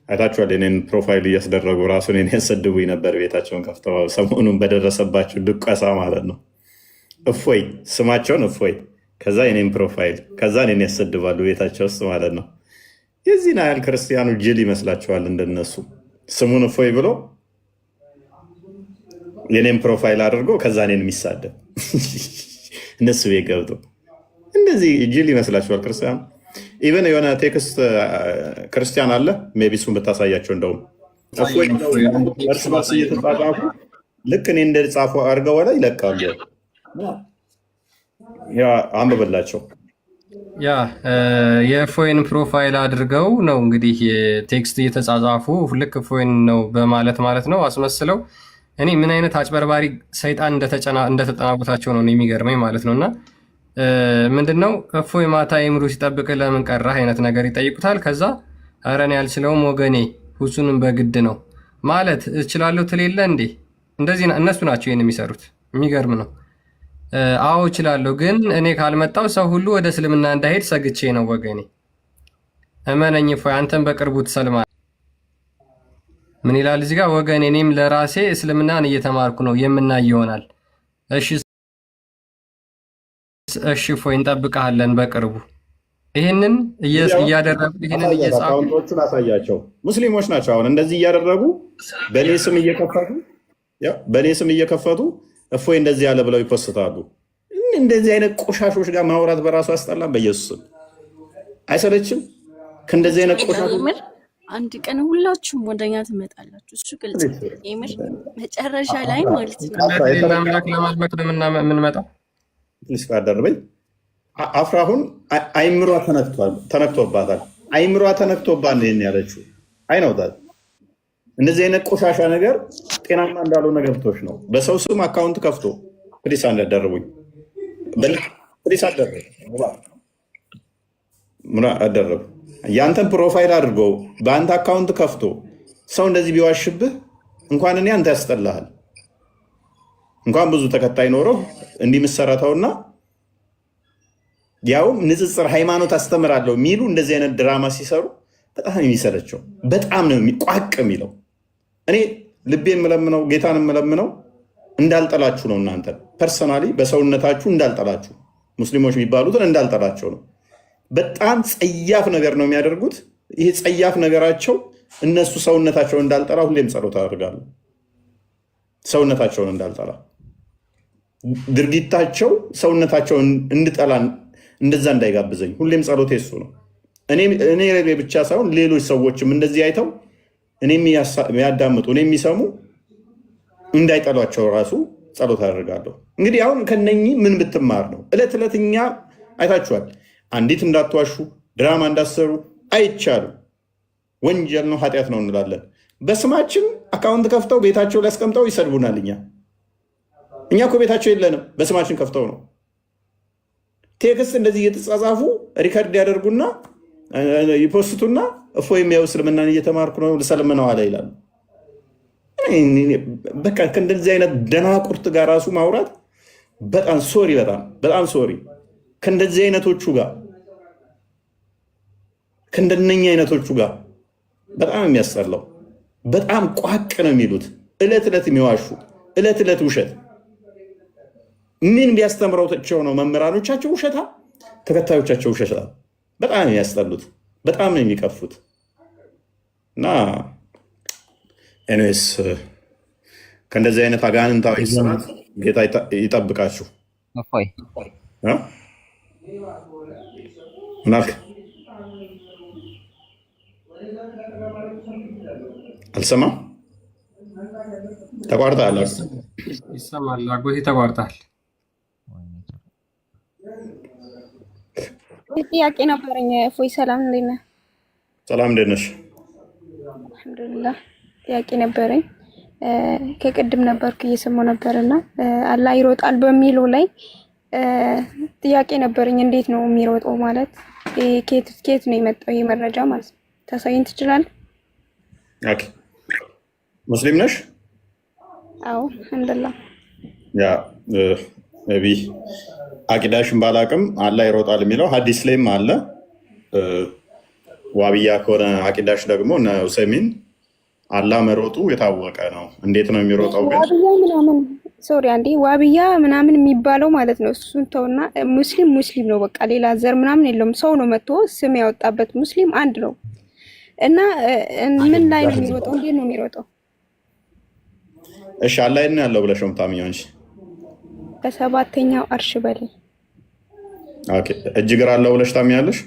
አይታችኋል። የኔን ፕሮፋይል እያስደረጉ ራሱን ኔ ያሰድቡኝ ነበር። ቤታቸውን ከፍተው ሰሞኑን በደረሰባቸው ድቀሳ ማለት ነው። እፎይ ስማቸውን እፎይ፣ ከዛ የኔን ፕሮፋይል፣ ከዛ ኔን ያሰድባሉ ቤታቸው ውስጥ ማለት ነው። የዚህን ያህል ክርስቲያኑ ጅል ይመስላችኋል? እንደነሱ ስሙን እፎይ ብሎ የኔን ፕሮፋይል አድርጎ ከዛ ኔን የሚሳደብ እነሱ ቤት ገብቶ እንደዚህ ጅል ይመስላችኋል ክርስቲያኑ? ኢቨን የሆነ ቴክስት ክርስቲያን አለ ሜይ ቢ እሱን ብታሳያቸው እንደውም እርስ በርስ እየተጻጻፉ ልክ እኔ እንደጻፉ አድርገው ላይ ይለቃሉ። አንብበላቸው። ያ የእፎይን ፕሮፋይል አድርገው ነው እንግዲህ ቴክስት እየተጻጻፉ ልክ እፎይን ነው በማለት ማለት ነው አስመስለው። እኔ ምን አይነት አጭበርባሪ ሰይጣን እንደተጠናወታቸው ነው የሚገርመኝ ማለት ነው። እና ምንድነው እፎይ ማታ ይምሩ ሲጠብቅ ለምን ቀራህ አይነት ነገር ይጠይቁታል። ከዛ ኧረ እኔ አልችለውም ወገኔ ሁሱንም በግድ ነው ማለት እችላለሁ ትሌለ እንዴ? እንደዚህ እነሱ ናቸው ይህን የሚሰሩት። የሚገርም ነው። አዎ እችላለሁ፣ ግን እኔ ካልመጣው ሰው ሁሉ ወደ እስልምና እንዳይሄድ ሰግቼ ነው ወገኔ። እመነኝ እፎይ አንተን በቅርቡ ትሰልማለህ። ምን ይላል እዚህ ጋር? ወገኔ እኔም ለራሴ እስልምናን እየተማርኩ ነው፣ የምናይ ይሆናል። እሺ እፎይ እንጠብቅሃለን በቅርቡ። ይህንን እያደረጉ ይህንን እየጻፉ አካውንቶቹን አሳያቸው። ሙስሊሞች ናቸው። አሁን እንደዚህ እያደረጉ በእኔ ስም እየከፈቱ እፎይ እንደዚህ ያለ ብለው ይፖስታሉ። እንደዚህ አይነት ቆሻሾች ጋር ማውራት በራሱ ያስጠላም። በኢየሱስ ስም አይሰለችም? ከእንደዚህ አይነት ቆሻሾች አንድ ቀን ሁላችሁም ወደኛ ትመጣላችሁ። እሱ ግልጽ የምር መጨረሻ ላይ ማለት ነው። አምላክ ለማድመቅ የምንመጣው ስፋደርበኝ አፍራሁን አይምሯ ተነክቶባታል። አይምሯ ተነክቶባት ነው ይሄን ያለችው። አይነውታል። እንደዚህ አይነት ቆሻሻ ነገር ጤናማ እንዳልሆነ ገብቶች ነው። በሰው ስም አካውንት ከፍቶ ፕሊስ አንደርቡኝ፣ ፕሊስ አደረጉ። ያንተን ፕሮፋይል አድርጎ በአንተ አካውንት ከፍቶ ሰው እንደዚህ ቢዋሽብህ እንኳን እኔ አንተ ያስጠላሃል። እንኳን ብዙ ተከታይ ኖረው እንዲህ ምሰረተውና ያውም ንጽጽር ሃይማኖት አስተምራለሁ የሚሉ እንደዚህ አይነት ድራማ ሲሰሩ በጣም የሚሰለቸው፣ በጣም ነው የሚቋቅ የሚለው። እኔ ልቤን የምለምነው ጌታን የምለምነው እንዳልጠላችሁ ነው። እናንተ ፐርሰናሊ በሰውነታችሁ እንዳልጠላችሁ፣ ሙስሊሞች የሚባሉትን እንዳልጠላቸው ነው። በጣም ጸያፍ ነገር ነው የሚያደርጉት። ይሄ ጸያፍ ነገራቸው እነሱ ሰውነታቸውን እንዳልጠላ ሁሌም ጸሎት አደርጋለሁ። ሰውነታቸውን እንዳልጠላ ድርጊታቸው ሰውነታቸውን እንድጠላ እንደዛ እንዳይጋብዘኝ ሁሌም ጸሎቴ እሱ ነው። እኔ ብቻ ሳይሆን ሌሎች ሰዎችም እንደዚህ አይተው እኔ የሚያዳምጡ እኔ የሚሰሙ እንዳይጠሏቸው ራሱ ጸሎት አደርጋለሁ። እንግዲህ አሁን ከነኚህ ምን ብትማር ነው? እለት ዕለት እኛ አይታችኋል። አንዲት እንዳትዋሹ፣ ድራማ እንዳትሰሩ አይቻልም። ወንጀል ነው፣ ኃጢአት ነው እንላለን። በስማችን አካውንት ከፍተው ቤታቸው ላይ አስቀምጠው ይሰድቡናል። እኛ እኮ ቤታቸው የለንም፣ በስማችን ከፍተው ነው። ቴክስት እንደዚህ እየተጻጻፉ ሪከርድ ያደርጉና ይፖስቱና እፎይ የሚያው እስልምናን እየተማርኩ ነው ልሰልም ነው አለ ይላሉ። በቃ ከእንደዚህ አይነት ደናቁርት ጋር ራሱ ማውራት በጣም ሶሪ፣ በጣም ሶሪ። ከእንደዚህ አይነቶቹ ጋር ከእንደነኛ አይነቶቹ ጋር በጣም የሚያስጠላው በጣም ቋቅ ነው የሚሉት እለት እለት የሚዋሹ እለት እለት ውሸት ምን ቢያስተምረውቸው ነው መምህራኖቻቸው ውሸታ ተከታዮቻቸው ውሸታ በጣም የሚያስጠሉት በጣም ነው የሚቀፉት እና ኤኒዌይስ ከእንደዚህ አይነት አጋንንታዊ ስራት ጌታ ይጠብቃችሁ እፎይ ምናልክ አልሰማም ተቋርጠሃል ይሰማል አጎቴ ተቋርጠሃል ጥያቄ ነበረኝ እፎይ ሰላም እንዴት ነህ ሰላም እንዴት ነሽ አልሐምዱሊላህ ጥያቄ ነበረኝ ከቅድም ነበርኩ እየሰማሁ ነበርና አላህ ይሮጣል በሚለው ላይ ጥያቄ ነበረኝ እንዴት ነው የሚሮጠው ማለት ኬት ነው የመጣው ይሄ መረጃ ማለት ታሳይን ትችላለህ ኦኬ ሙስሊም ነሽ አዎ አልሐምዱሊላህ ያ ነቢ አቂዳሽን ባላቅም አላህ ይሮጣል የሚለው ሐዲስ ላይም አለ ዋብያ ከሆነ አቂዳሽ ደግሞ እነ ኡሰይሚን አላህ መሮጡ የታወቀ ነው እንዴት ነው የሚሮጠው ግን ዋብያ ምናምን ሶሪ አንዴ ዋብያ ምናምን የሚባለው ማለት ነው እሱን ተውና ሙስሊም ነው በቃ ሌላ ዘር ምናምን የለውም ሰው ነው መጥቶ ስም ያወጣበት ሙስሊም አንድ ነው እና ምን ላይ ነው የሚሮጠው እንዴት ነው የሚሮጠው እሺ አላህ ነው ያለው ብለሽ ነው የምታምኚው እንጂ በሰባተኛው አርሽ በላይ ኦኬ እጅግር አለው ብለሽ ታምኛለሽ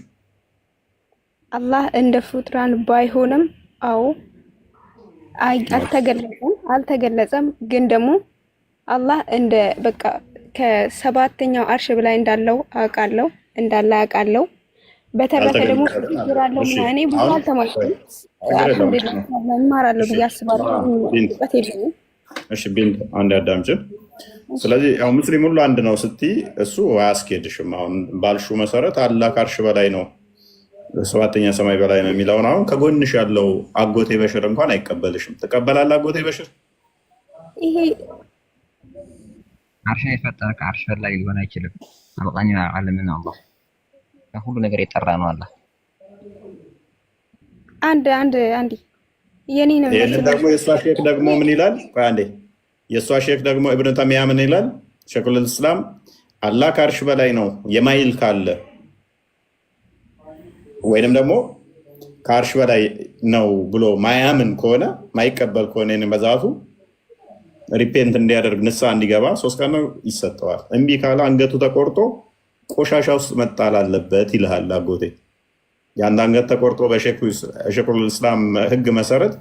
አላህ እንደ ፍጡራን ባይሆንም አዎ አልተገለጸም ግን ደግሞ አላህ እንደ በቃ ከሰባተኛው አርሽ በላይ እንዳለው አውቃለሁ አውቃለሁ በተረፈ ደግሞ ፍጡራን እኔ ብዙ አልተማርኩም አልሐምዱሊላህ እማራለሁ ብዬ አስባለሁ እሺ ቢንት አንድ አዳምጪ ስለዚህ ያው ሙስሊም ሁሉ አንድ ነው ስትይ እሱ አያስኬድሽም አሁን ባልሹ መሰረት አላህ ከአርሽ በላይ ነው ሰባተኛ ሰማይ በላይ ነው የሚለውን አሁን ከጎንሽ ያለው አጎቴ በሽር እንኳን አይቀበልሽም ትቀበላለህ አጎቴ በሽር ይሄ አርሽ የፈጠረ ከአርሽ በላይ ሊሆን አይችልም አልቃኒ ዓለምን አላህ ሁሉ ነገር የጠራ ነው አላህ አንድ የኔ ነው ይሄን ደግሞ የሷ ሼክ ደግሞ ምን ይላል አንዴ የሷ ሼክ ደግሞ ኢብኑ ተይሚያ ምን ይላል ሼኹል እስላም አላህ ከአርሽ በላይ ነው የማይል ካለ ወይንም ደግሞ ከአርሽ በላይ ነው ብሎ ማያምን ከሆነ ማይቀበል ከሆነ እኔ መዛቱ ሪፔንት እንዲያደርግ ንስሐ እንዲገባ 3 ቀን ይሰጠዋል እምቢ ካለ አንገቱ ተቆርጦ ቆሻሻ ውስጥ መጣል አለበት ይልሃል አጎቴ ያን አንገት ተቆርጦ በሼኹል እስላም ህግ መሰረት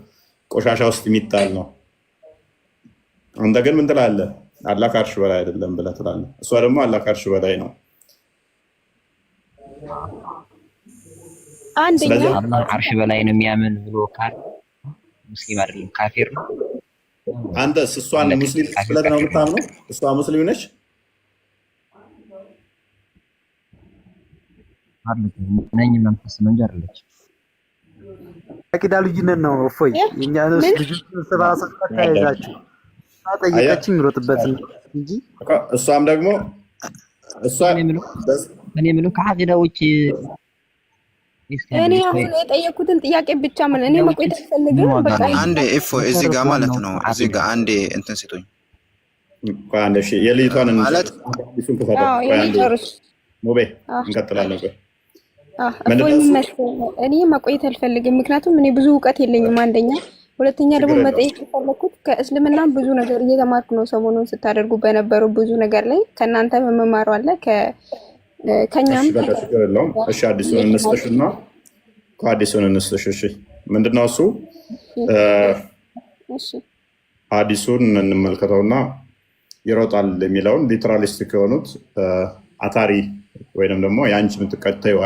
ቆሻሻ ውስጥ የሚጣል ነው አንተ ግን ምን ትላለህ አላህ ከአርሽ በላይ አይደለም ብለህ ትላለህ እሷ ደግሞ አላህ ከአርሽ በላይ ነው አንደኛ አላህ አርሽ በላይ ነው የሚያምን ብሎ ካል ሙስሊም አይደለም ካፊር ነው አንተ እሷን ሙስሊም ብለህ ነው የምታምነው እሷ ሙስሊም ነች ነኝ መንፈስ ነው እንጂ አይደለች አቂዳ ልጅነት ነው እፎይ የኛ ልጅ ተባሰ ተያይዛችሁ አጠየቀችኝ ሮጥበት እንጂ እሷም ደግሞ እኔ ምኑ ከአቂዳ ውጪ እኔ አሁን የጠየኩትን ጥያቄ ብቻ ምን እኔ መቆየት አልፈልግም በቃ አንዴ እፎይ እዚህ ጋር ማለት ነው እዚህ ጋር አንዴ እንትን ሲቶኝ አንዴ እሺ የልይቷን ማለት እሱን ከፈተው ሙቤ እንቀጥላለን እኔ መቆየት አልፈልግም ምክንያቱም እኔ ብዙ እውቀት የለኝም አንደኛ ሁለተኛ ደግሞ መጠየቅ የፈለኩት ከእስልምና ብዙ ነገር እየተማርኩ ነው ሰሞኑን ስታደርጉ በነበረው ብዙ ነገር ላይ ከእናንተ መማሩ አለ ከኛም እሺ አዲሱን እንስተሽና ከአዲሱን እንስተሽ እሺ ምንድነው እሱ እሺ አዲሱን እንመልከተውና ይሮጣል የሚለውን ሊትራሊስቲክ የሆኑት አታሪ ወይንም ደግሞ የአንቺ የምትከተዩ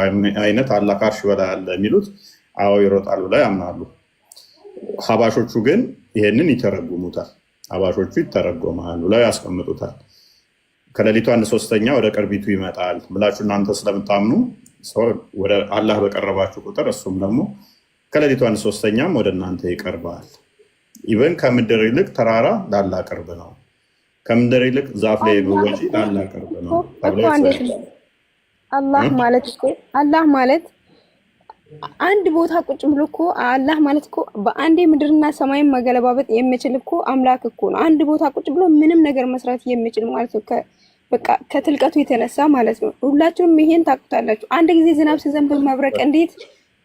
አይነት አላህ ከአርሽ በላይ አለ የሚሉት አዎ ይሮጣል ብለው ያምናሉ ሀባሾቹ ግን ይሄንን ይተረጉሙታል ሀባሾቹ ይተረጎማሉ ብለው ያስቀምጡታል ከሌሊቱ 1/3 ወደ ቅርቢቱ ይመጣል ብላችሁ እናንተ ስለምታምኑ ወደ አላህ በቀረባችሁ ቁጥር እሱም ደግሞ ከሌሊቱ 1/3 ወደ እናንተ ይቀርባል ኢቨን ከምድር ይልቅ ተራራ ላላህ ቅርብ ነው ከምድር ይልቅ ዛፍ ላይ ወጪ ላላህ ቅርብ ነው አላህ ማለት አንድ ቦታ ቁጭ ብሎ እኮ አላህ ማለት እኮ በአንዴ ምድርና ሰማይን መገለባበጥ የሚችል እኮ አምላክ እኮ ነው። አንድ ቦታ ቁጭ ብሎ ምንም ነገር መስራት የሚችል ማለት ነው። በቃ ከትልቀቱ የተነሳ ማለት ነው። ሁላችሁም ይሄን ታውቁታላችሁ። አንድ ጊዜ ዝናብ ሲዘንብ መብረቅ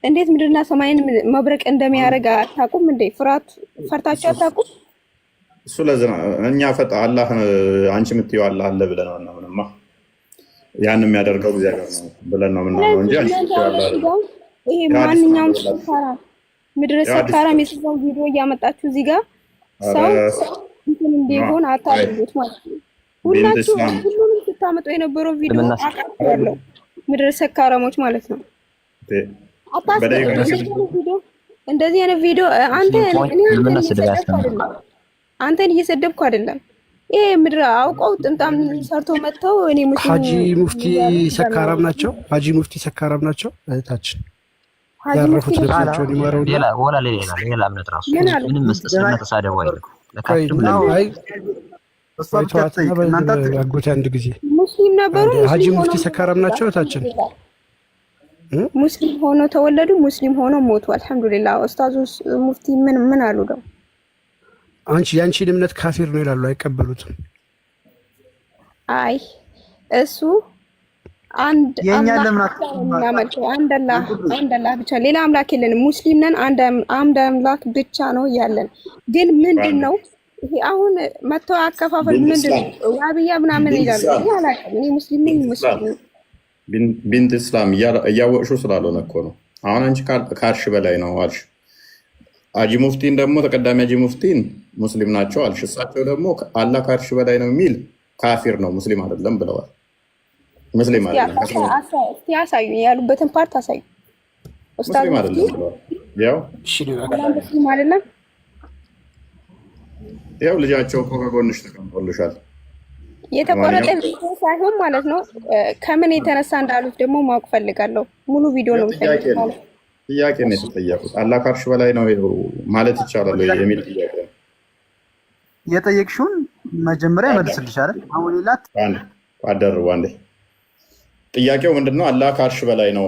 እንዴት ምድርና ሰማይን መብረቅ እንደሚያደርግ አታውቁም እንዴ? ፈርታችሁ አታውቁም? እሱ ለዝና እኛ አላህ አንቺ የምትይው አላህ አለ ብለን ነው ምንማ ያን የሚያደርገው እግዚአብሔር ነው ብለን ነው ምናምን እንጂ አንቺ የምትይው አላህ ይሄ ማንኛውም ሰካራም ምድረ ሰካራም የሰው ቪዲዮ እያመጣችሁ እዚህ ጋር ሰው እንትን እንዲሆን አታድርጉት ማለት ነው። ሁሉንም ስታመጡ የነበረው ቪዲዮ አቃጥላለሁ ምድረ ሰካራሞች ማለት ነው። እንደዚህ አይነት ቪዲዮ አንተን እየሰደብኩ አይደለም። ይሄ ምድረ አውቀው ጥምጣም ሰርቶ መጥተው እኔ ሙስሊም ሀጂ ሙፍቲ ሰካራም ናቸው። ሀጂ ሙፍቲ ሰካራም ናቸው። እህታችን ያረፉት ልብሳቸውን ይማረው። ሌላ እምነት ራሱ ምንም መስጠትና ተሳደቡ አይደለም። አጎቴ አንድ ጊዜ ሙስሊም ነበሩ። ሀጂ ሙፍቲ ሰካራም ናቸው። እህታችን ሙስሊም ሆኖ ተወለዱ፣ ሙስሊም ሆኖ ሞቱ። አልሐምዱሊላህ። ኡስታዙ ሙፍቲ ምን አሉ ነው? ያንቺን እምነት ካፊር ነው ይላሉ፣ አይቀበሉትም። አይ እሱ አንድ አላህ ብቻ ሌላ አምላክ የለንም። ሙስሊም ነን፣ አንድ አምላክ ብቻ ነው ያለን። ግን ምንድነው ይሄ አሁን መተው አከፋፈል ምንድነው? ዋብያ ምናምን ይላሉ። አላውቅም። እኔ ሙስሊም ነኝ። ቢንት እስላም እያወቅሽው ስላልሆነ እኮ ነው። አሁን አንቺ ከአርሽ በላይ ነው አልሽ። ሀጂ ሙፍቲን ደግሞ ተቀዳሚ ሀጂ ሙፍቲን ሙስሊም ናቸው አልሽ። እሳቸው ደግሞ አላህ ከአርሽ በላይ ነው የሚል ካፊር ነው ሙስሊም አይደለም ብለዋል። ሙስሊም አይደለም ያሳዩ ያሉበትን ፓርት አሳዩ። ኡስታዝ ሙስሊም አይደለም ብለዋል። ሙስሊም አይደለም። ያው ልጃቸው እኮ ከጎንሽ ተቀምጦልሻል። የተቆረጠ ቪዲዮ ሳይሆን ማለት ነው። ከምን የተነሳ እንዳሉት ደግሞ ማወቅ ፈልጋለሁ። ሙሉ ቪዲዮ ነው የምፈልገው። ጥያቄ ነው የተጠየቁት። አላህ ከአርሽ በላይ ነው ማለት ይቻላል የሚል ጥያቄ ነው የጠየቅሽውን። መጀመሪያ መልስልሽ አይደል? አሁን ይላት አደረው አንዴ። ጥያቄው ምንድነው? አላህ ከአርሽ በላይ ነው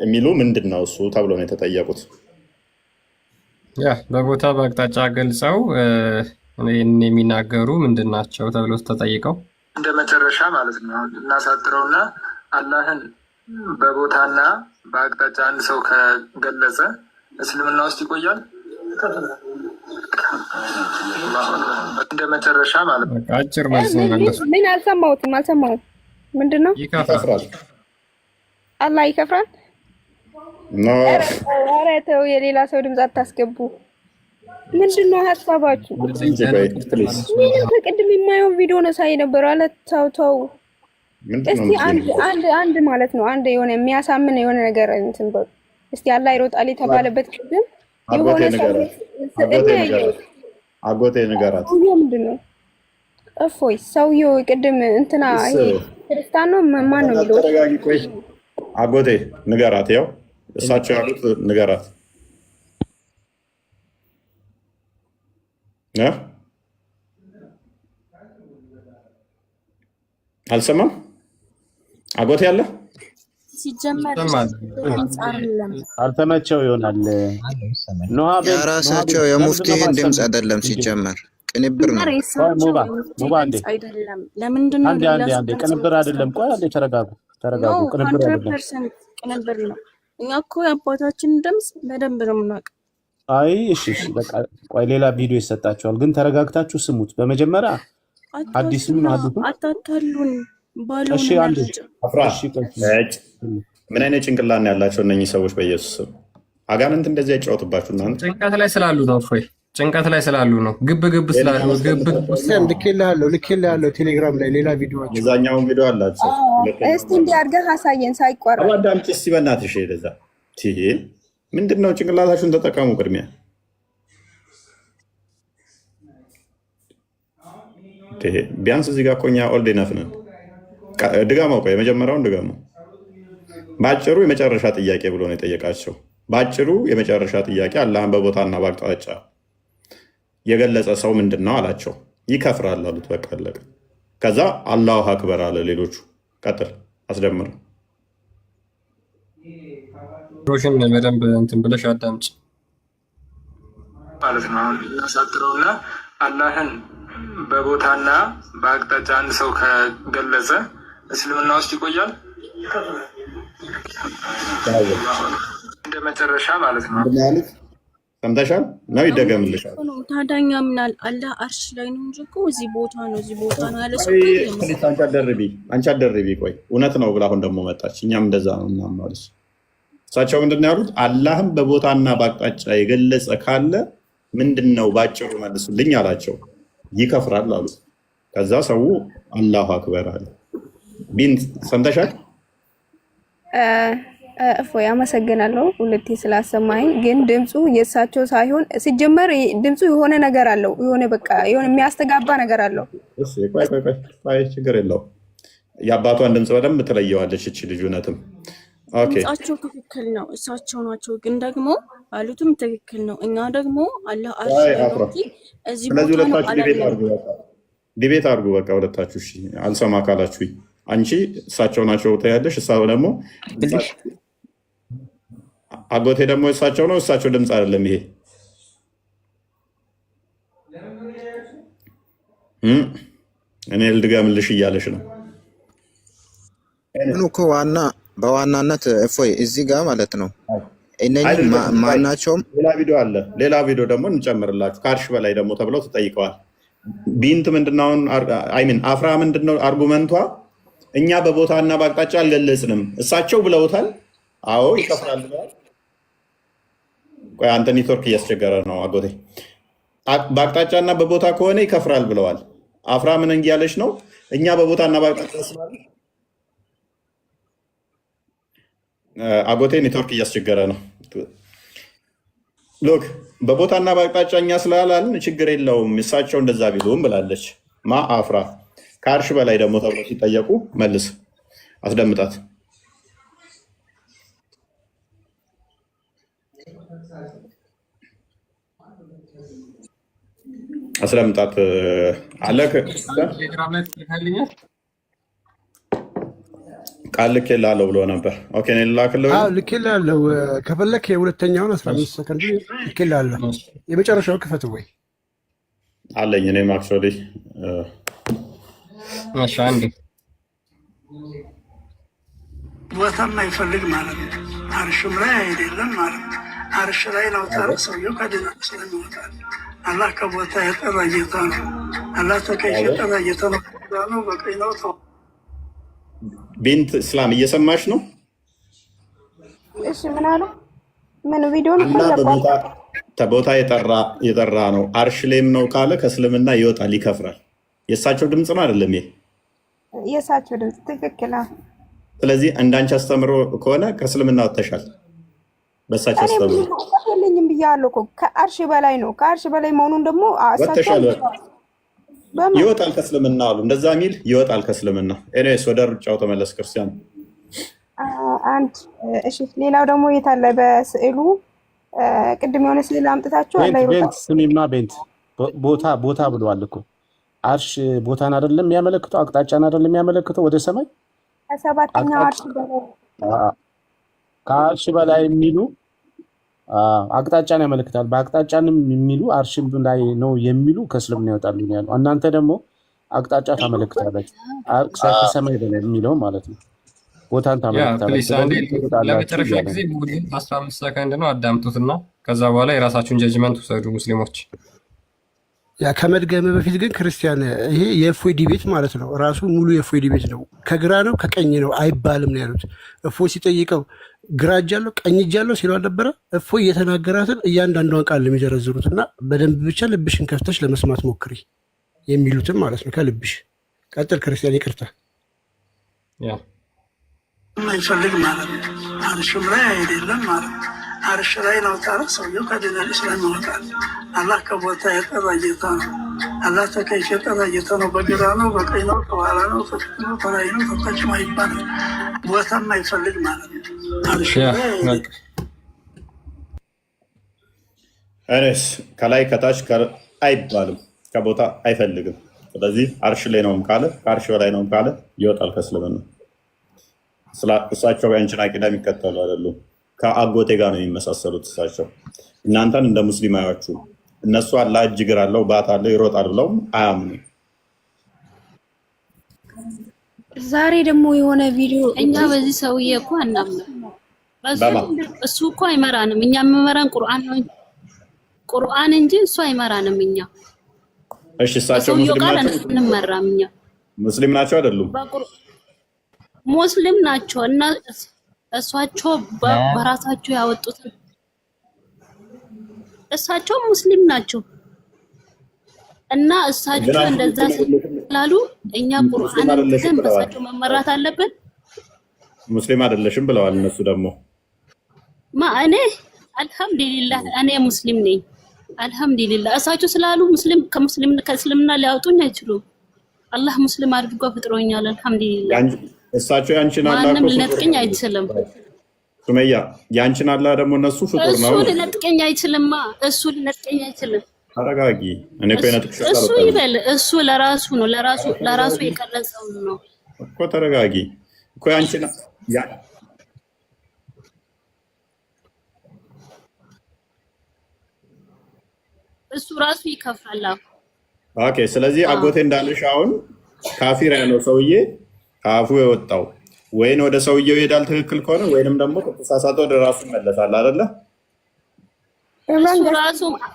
የሚሉ ምንድነው እሱ ተብሎ ነው የተጠየቁት። ያ በቦታ በአቅጣጫ ገልጸው የሚናገሩ ምንድን ናቸው ተብሎ ተጠይቀው እንደ መጨረሻ ማለት ነው እናሳጥረውና አላህን በቦታና በአቅጣጫ አንድ ሰው ከገለጸ እስልምና ውስጥ ይቆያል። እንደ መጨረሻ ማለት ነው። አጭር መልስ ነው። ምን አልሰማሁትም። ምንድን ነው? ይከፍራል። አላህ ይከፍራል? ኧረ ተው፣ የሌላ ሰው ድምፅ አታስገቡ። ምንድን ነው ሀሳባችሁ? ከቅድም የማየውን ቪዲዮ ነው ሳይ ነበር አለ። ተው እስቲ አንድ ማለት ነው አንድ የሆነ የሚያሳምን የሆነ ነገር እንትን በሉ እስቲ። አላህ ይሮጣል የተባለበት ቅድም የሆነ አጎቴ ንገራት። ምንድን ነው እፎይ ሰውዬው ቅድም እንትና ይሄ ክርስቲያን ነው ማን ነው የሚለው? ተረጋጊ። ቆይ አጎቴ ንገራት። ያው እሳቸው ያሉት ንገራት። አልሰማም። አጎቴ ያለ ሲጀመር አልተመቸው ይሆናል። የራሳቸው የሙፍቲን ድምፅ አይደለም ሲጀመር ቅንብር ነው። ለምንድን ነው አንዴ ቅንብር አይደለም። ቆይ አንዴ ተረጋጉ። ቅንብር አይደለም፣ ቅንብር ነው። እኛ እኮ የአባታችንን ድምፅ በደንብ ነው የምናውቀው። አይ እሺ በቃ ቆይ ሌላ ቪዲዮ ይሰጣቸዋል፣ ግን ተረጋግታችሁ ስሙት። በመጀመሪያ አዲስም አታታሉን ባሉ እሺ አንዴ አፍራሽ ምን አይነት ጭንቅላት ነው ያላቸው እነኚህ ሰዎች? በኢየሱስ ስም አጋንንት እንደዚህ ያጫወትባችሁ እናንተ። ጭንቀት ላይ ስላሉ ነው እፎይ፣ ጭንቀት ላይ ስላሉ ነው። ግብ ስላሉ ልኬልሃለሁ ቴሌግራም ላይ ሌላ ቪዲዮአቸው እዛኛውን ቪዲዮ አላቸው። እስቲ እንዲህ አድርገህ አሳየን ሳይቋረጥ። አዳምጪ እስቲ በእናትሽ። ለዛ ምንድን ነው? ጭንቅላታችሁን ተጠቀሙ ቅድሚያ። ቢያንስ እዚህ ጋር እኮ እኛ ኦልድ ኢነፍ ነን። ድጋማው ቆይ የመጀመሪያውን ድጋማው። በአጭሩ የመጨረሻ ጥያቄ ብሎ ነው የጠየቃቸው። በአጭሩ የመጨረሻ ጥያቄ አላህን በቦታና በአቅጣጫ የገለጸ ሰው ምንድን ነው አላቸው። ይከፍራል አሉት። በቃ አለቀ። ከዛ አላሁ አክበር አለ። ሌሎቹ ቀጥል አስደምረው ሮሽን በደንብ እንትን ብለሽ አዳምጪ ማለት ነው። አሁን እናሳጥረውና አላህን በቦታና በአቅጣጫ አንድ ሰው ከገለጸ እስልምና ውስጥ ይቆያል እንደ መጨረሻ ማለት ነው። ሰምተሻል ነው? ይደገምልሻል። ታዳኛ ምናል አላህ አርሽ ላይ ነው እንጂ እኮ እዚህ ቦታ ነው እዚህ ቦታ ነው ያለ ሰው አንቺ አትደርቢ። ቆይ እውነት ነው ብላ አሁን ደግሞ መጣች። እኛም እንደዛ ነው እናምናለች። እሳቸው ምንድን ነው ያሉት? አላህም በቦታና በአቅጣጫ የገለጸ ካለ ምንድን ነው ባጭሩ መልሱልኝ አላቸው። ይከፍራል አሉ። ከዛ ሰው አላሁ አክበር አለ። ቢንት ሰምተሻል? እፎይ አመሰግናለሁ ሁለቴ ስላሰማኝ። ግን ድምፁ የእሳቸው ሳይሆን ሲጀመር ድምፁ የሆነ ነገር አለው፣ የሆነ በቃ የሆነ የሚያስተጋባ ነገር አለው። ቆይ ችግር የለው። የአባቷን ድምፅ በደንብ ትለየዋለች እቺ ልጅ። እውነትም ድምፃቸው ትክክል ነው፣ እሳቸው ናቸው። ግን ደግሞ አሉትም ትክክል ነው። እኛ ደግሞ አላህ አርሽ እዚህ ቦታ ነው አላለም። ዲቤት አድርጉ በቃ ሁለታችሁ። እሺ አልሰማ ካላችሁ አንቺ እሳቸው ናቸው ታያለሽ፣ እሳው ደግሞ አጎቴ ደግሞ እሳቸው ነው። እሳቸው ድምፅ አይደለም ይሄ። እኔ ልድገምልሽ እያለሽ ነው እኮ በዋናነት እፎይ እዚህ ጋር ማለት ነው። እነኚህ ማናቸውም ሌላ ቪዲዮ ደግሞ እንጨምርላችሁ። ከአርሽ በላይ ደግሞ ተብለው ተጠይቀዋል። ቢንት ምንድነው አይሚን አፍራ ምንድነው አርጉመንቷ? እኛ በቦታና በአቅጣጫ አልገለጽንም፣ እሳቸው ብለውታል። አዎ ይከፍራል ብለዋል። ቆይ አንተ ኔትወርክ እያስቸገረ ነው አጎቴ። በአቅጣጫና በቦታ ከሆነ ይከፍራል ብለዋል። አፍራ ምን እያለች ነው? እኛ በቦታና በአቅጣጫ ስላለ አጎቴ ኔትወርክ እያስቸገረ ነው። ሎክ በቦታና በአቅጣጫ እኛ ስላላልን ችግር የለውም እሳቸው እንደዛ ቢሉም ብላለች። ማ አፍራ ከአርሽ በላይ ደግሞ ተብሎ ሲጠየቁ መልስ አስደምጣት። አስደምጣት አለ ቃል ልኬልሃለሁ ብሎ ነበር። ኦኬ እኔ ልላክልህ? አዎ ልኬልሃለሁ። ከፈለክ የሁለተኛውን 15 ሰከንድ ልኬልሃለሁ። የመጨረሻው ክፈት ወይ አለኝ እኔም አክቹዋሊ አንዴ ቦታም አይፈልግ ማለት ነው። አርሽም ላይ አይደለም ማለት ነው። አርሽ ላይ ነው ታረ ሰውየው ከድና ስለሚወጣ አላህ ከቦታ የጠራ ጌታ ነው። አላህ ተከይ የጠራ ጌታ ነው። በቀኝ ነው ተው ቢንት እስላም እየሰማሽ ነው? እሺ ምን አሉ? ምን ቪዲዮ ነው? ቦታ የጠራ ነው። አርሽ ላይም ነው ካለ ከእስልምና ይወጣል፣ ይከፍራል። የእሳቸው ድምፅ ነው አይደለም? ይሄ የእሳቸው ድምፅ ትክክል። ስለዚህ እንዳንቺ አስተምሮ ከሆነ ከእስልምና ወጥተሻል። በእሳቸው አስተምሮ ለኝም ብያለሁ እኮ ከአርሽ በላይ ነው። ከአርሽ በላይ መሆኑን ደግሞ ወጥተሻል። ይወጣል ከእስልምና አሉ። እንደዛ ሚል ይወጣል ከእስልምና። ኤኒዌይስ ወደ ሩጫው ተመለስ ክርስቲያን። አንድ እሺ። ሌላው ደግሞ የት አለ? በስዕሉ ቅድም የሆነ ስዕል አምጥታችሁ አለ ቤንት ስሚማ፣ ቤንት ቦታ ብለዋል እኮ አርሽ ቦታን አይደለም የሚያመለክተው፣ አቅጣጫን አይደለም የሚያመለክተው ወደ ሰማይ። ከሰባተኛው አርሽ በላይ ከአርሽ በላይ የሚሉ አቅጣጫን ያመለክታል። በአቅጣጫንም የሚሉ አርሽም ላይ ነው የሚሉ ከእስልምና ይወጣሉ ያሉ። እናንተ ደግሞ አቅጣጫ ታመለክታላችሁ፣ ከሰማይ በላይ የሚለው ማለት ነው። ቦታን ታመለክታላችሁ። ለመጨረሻ ጊዜ 15 ሰከንድ ነው አዳምጡትና ከዛ በኋላ የራሳችሁን ጀጅመንት ውሰዱ ሙስሊሞች። ያ ከመድገም በፊት ግን ክርስቲያን ይሄ የእፎይ ዲቤት ማለት ነው። ራሱ ሙሉ የእፎይ ዲቤት ነው። ከግራ ነው ከቀኝ ነው አይባልም ነው ያሉት። እፎይ ሲጠይቀው ግራ እጅ አለው ቀኝ እጅ አለው ሲለው አልነበረ? እፎይ የተናገራትን እያንዳንዷን ቃል የሚዘረዝሩት እና በደንብ ብቻ ልብሽን ከፍተሽ ለመስማት ሞክሪ የሚሉትም ማለት ነው። ከልብሽ ቀጥል ክርስቲያን። ይቅርታ የማይፈልግ ማለት ነው። አርሽም ላይ አይደለም ማለት ነው። አርሽ ላይ ነው ታረ ሰውየው ከዲነል እስላም ይወጣል። አላህ ከቦታ የጠራ ጌታ ነው። አላህ ተከይ የጠራ ጌታ ነው። በግራ ነው በቀኝ ነው ከኋላ ነው ከፊት ነው ከላይ ነው ከታች ነው ይባላል። ቦታ የማይፈልግ ማለት ነው። አርሽ እኔስ ከላይ ከታች አይባልም፣ ከቦታ አይፈልግም። ስለዚህ አርሽ ላይ ነውም ካለ ከአርሽ በላይ ነውም ካለ ይወጣል ከእስልምና። እሳቸው ያንቺን አቂዳ የሚከተሉ አይደሉም። ከአጎቴ ጋር ነው የሚመሳሰሉት እሳቸው። እናንተን እንደ ሙስሊም አያችሁ። እነሱ አላህ እጅ እግር አለው ባት አለው ይሮጣል ብለው አያምኑ። ዛሬ ደግሞ የሆነ ቪዲዮ እኛ በዚህ ሰውዬ እኮ አናምንም። እሱ እኮ አይመራንም። እኛ የምመራን ቁርአን ነው ቁርአን እንጂ እሱ አይመራንም። እኛ እሺ፣ እሳቸው ሙስሊም ናቸው? እንመራም። እኛ ሙስሊም ናቸው አይደሉም? ሙስሊም ናቸው እና እሳቸው በራሳቸው ያወጡት እሳቸው ሙስሊም ናቸው እና እሳቸው እንደዛ ስላሉ እኛ ቁርአንን ግን በእሳቸው መመራት አለብን። ሙስሊም አይደለሽም ብለዋል እነሱ ደግሞ እኔ አልሐምዱሊላህ እኔ ሙስሊም ነኝ። አልሐምዱሊላህ እሳቸው ስላሉ ሙስሊም ከእስልምና ሊያወጡኝ አይችሉም። አላህ ሙስሊም አድርጎ ፈጥሮኛል። አልሐምዱሊላህ እሳቸው ያንቺን አላህ ማንም ሊነጥቀኝ አይችልም። ሱመያ ያንቺን አላህ ደግሞ እነሱ ፍጡር ነው። እሱ ሊነጥቀኝ አይችልም። እሱ ሊነጥቀኝ አይችልም። ተረጋጊ። እኔ እኮ የነጥቅሻለሁ። እሱ ይበል። እሱ ለራሱ ነው ለራሱ የቀረጸው ነው እኮ። ተረጋጊ እኮ ያንቺን እሱ ራሱ ይከፍራል። ኦኬ። ስለዚህ አጎቴ እንዳለሽ አሁን ካፊር ያለው ሰውዬ ካፉ የወጣው ወይን ወደ ሰውየው ይሄዳል ትክክል ከሆነ ወይንም ደግሞ ከተሳሳተ ወደ ራሱ ይመለሳል አይደለ?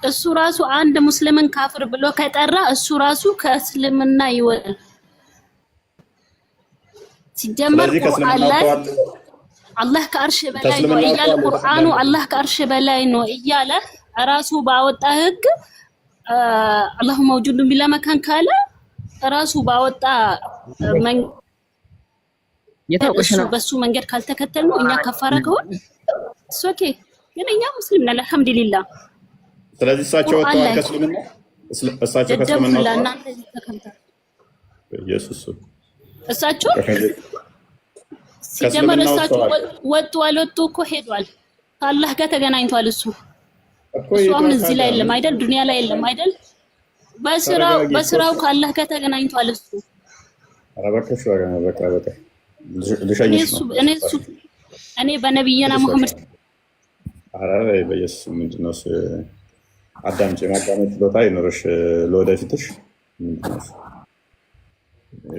እሱ ራሱ አንድ ሙስሊምን ካፍር ብሎ ከጠራ እሱ ራሱ ከእስልምና ይወጣል። ሲጀመር ቁርአን ላይ አላህ ከአርሽ በላይ ነው እያለ ቁርአኑ አላህ ከአርሽ በላይ ነው እያለ ራሱ ባወጣ ህግ አላሁ መውጁዱን ቢላ መካን ካለ ራሱ ባወጣ በሱ መንገድ ካልተከተል ነው እኛ ከፋራ ከሆነ ኦኬ። ግን እኛ ሙስሊም ነን አልሐምዱሊላህ። ስለዚህ እሳቸው ወጥተዋል ከእስልምና። እሳቸው ከእስልምና እናንተ ተከምታል ኢየሱስ እሳቸው ሲጀመር እሳቸው ወጡ አልወጡ እኮ ሄዷል። ከአላህ ጋር ተገናኝቷል። እሱ አሁን እዚህ ላይ የለም አይደል? ዱንያ ላይ የለም አይደል? በስራው ከአላህ ጋር ተገናኝቷል። እሱ አረበከሽ በቃ እኔ በነብይና መሐመድ በኢየሱስ ምንድነው አዳምጪ። ማዳመጥ ችሎታ ይኖርሽ ለወደፊትሽ።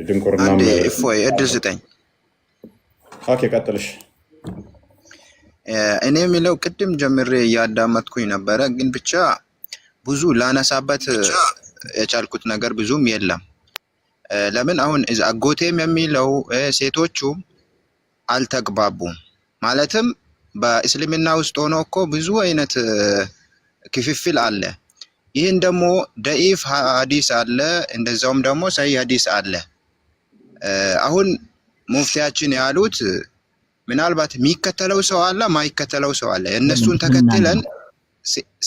ድንቁርና እፎይ እድል ስጠኝ። ኦኬ ቀጥልሽ። እኔ የሚለው ቅድም ጀምሬ እያዳመጥኩኝ ነበረ፣ ግን ብቻ ብዙ ላነሳበት የቻልኩት ነገር ብዙም የለም። ለምን አሁን አጎቴም የሚለው ሴቶቹ አልተግባቡም። ማለትም በእስልምና ውስጥ ሆኖ እኮ ብዙ አይነት ክፍፍል አለ። ይህን ደግሞ ደኢፍ ሐዲስ አለ፣ እንደዛውም ደግሞ ሰሂህ ሐዲስ አለ። አሁን ሙፍቲያችን ያሉት ምናልባት የሚከተለው ሰው አለ፣ ማይከተለው ሰው አለ። እነሱን ተከትለን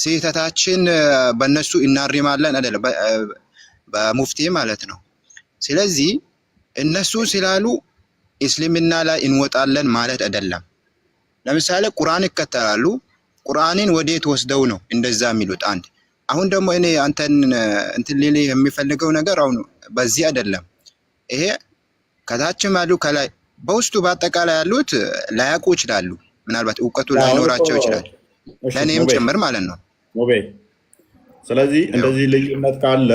ስህተታችን በእነሱ እናርማለን አይደለም፣ በሙፍቲ ማለት ነው። ስለዚህ እነሱ ስላሉ እስልምና ላይ እንወጣለን ማለት አይደለም። ለምሳሌ ቁርአን ይከተላሉ። ቁርአንን ወዴት ወስደው ነው እንደዛ የሚሉት? አንድ አሁን ደግሞ እኔ አንተን እንትን ሌላ የሚፈልገው ነገር አሁን በዚህ አይደለም። ይሄ ከታችም ያሉ ከላይ በውስጡ በአጠቃላይ ያሉት ላያውቁ ይችላሉ። ምናልባት እውቀቱ ላይኖራቸው ይችላል፣ ለእኔም ጭምር ማለት ነው። ስለዚህ እንደዚህ ልዩነት ካለ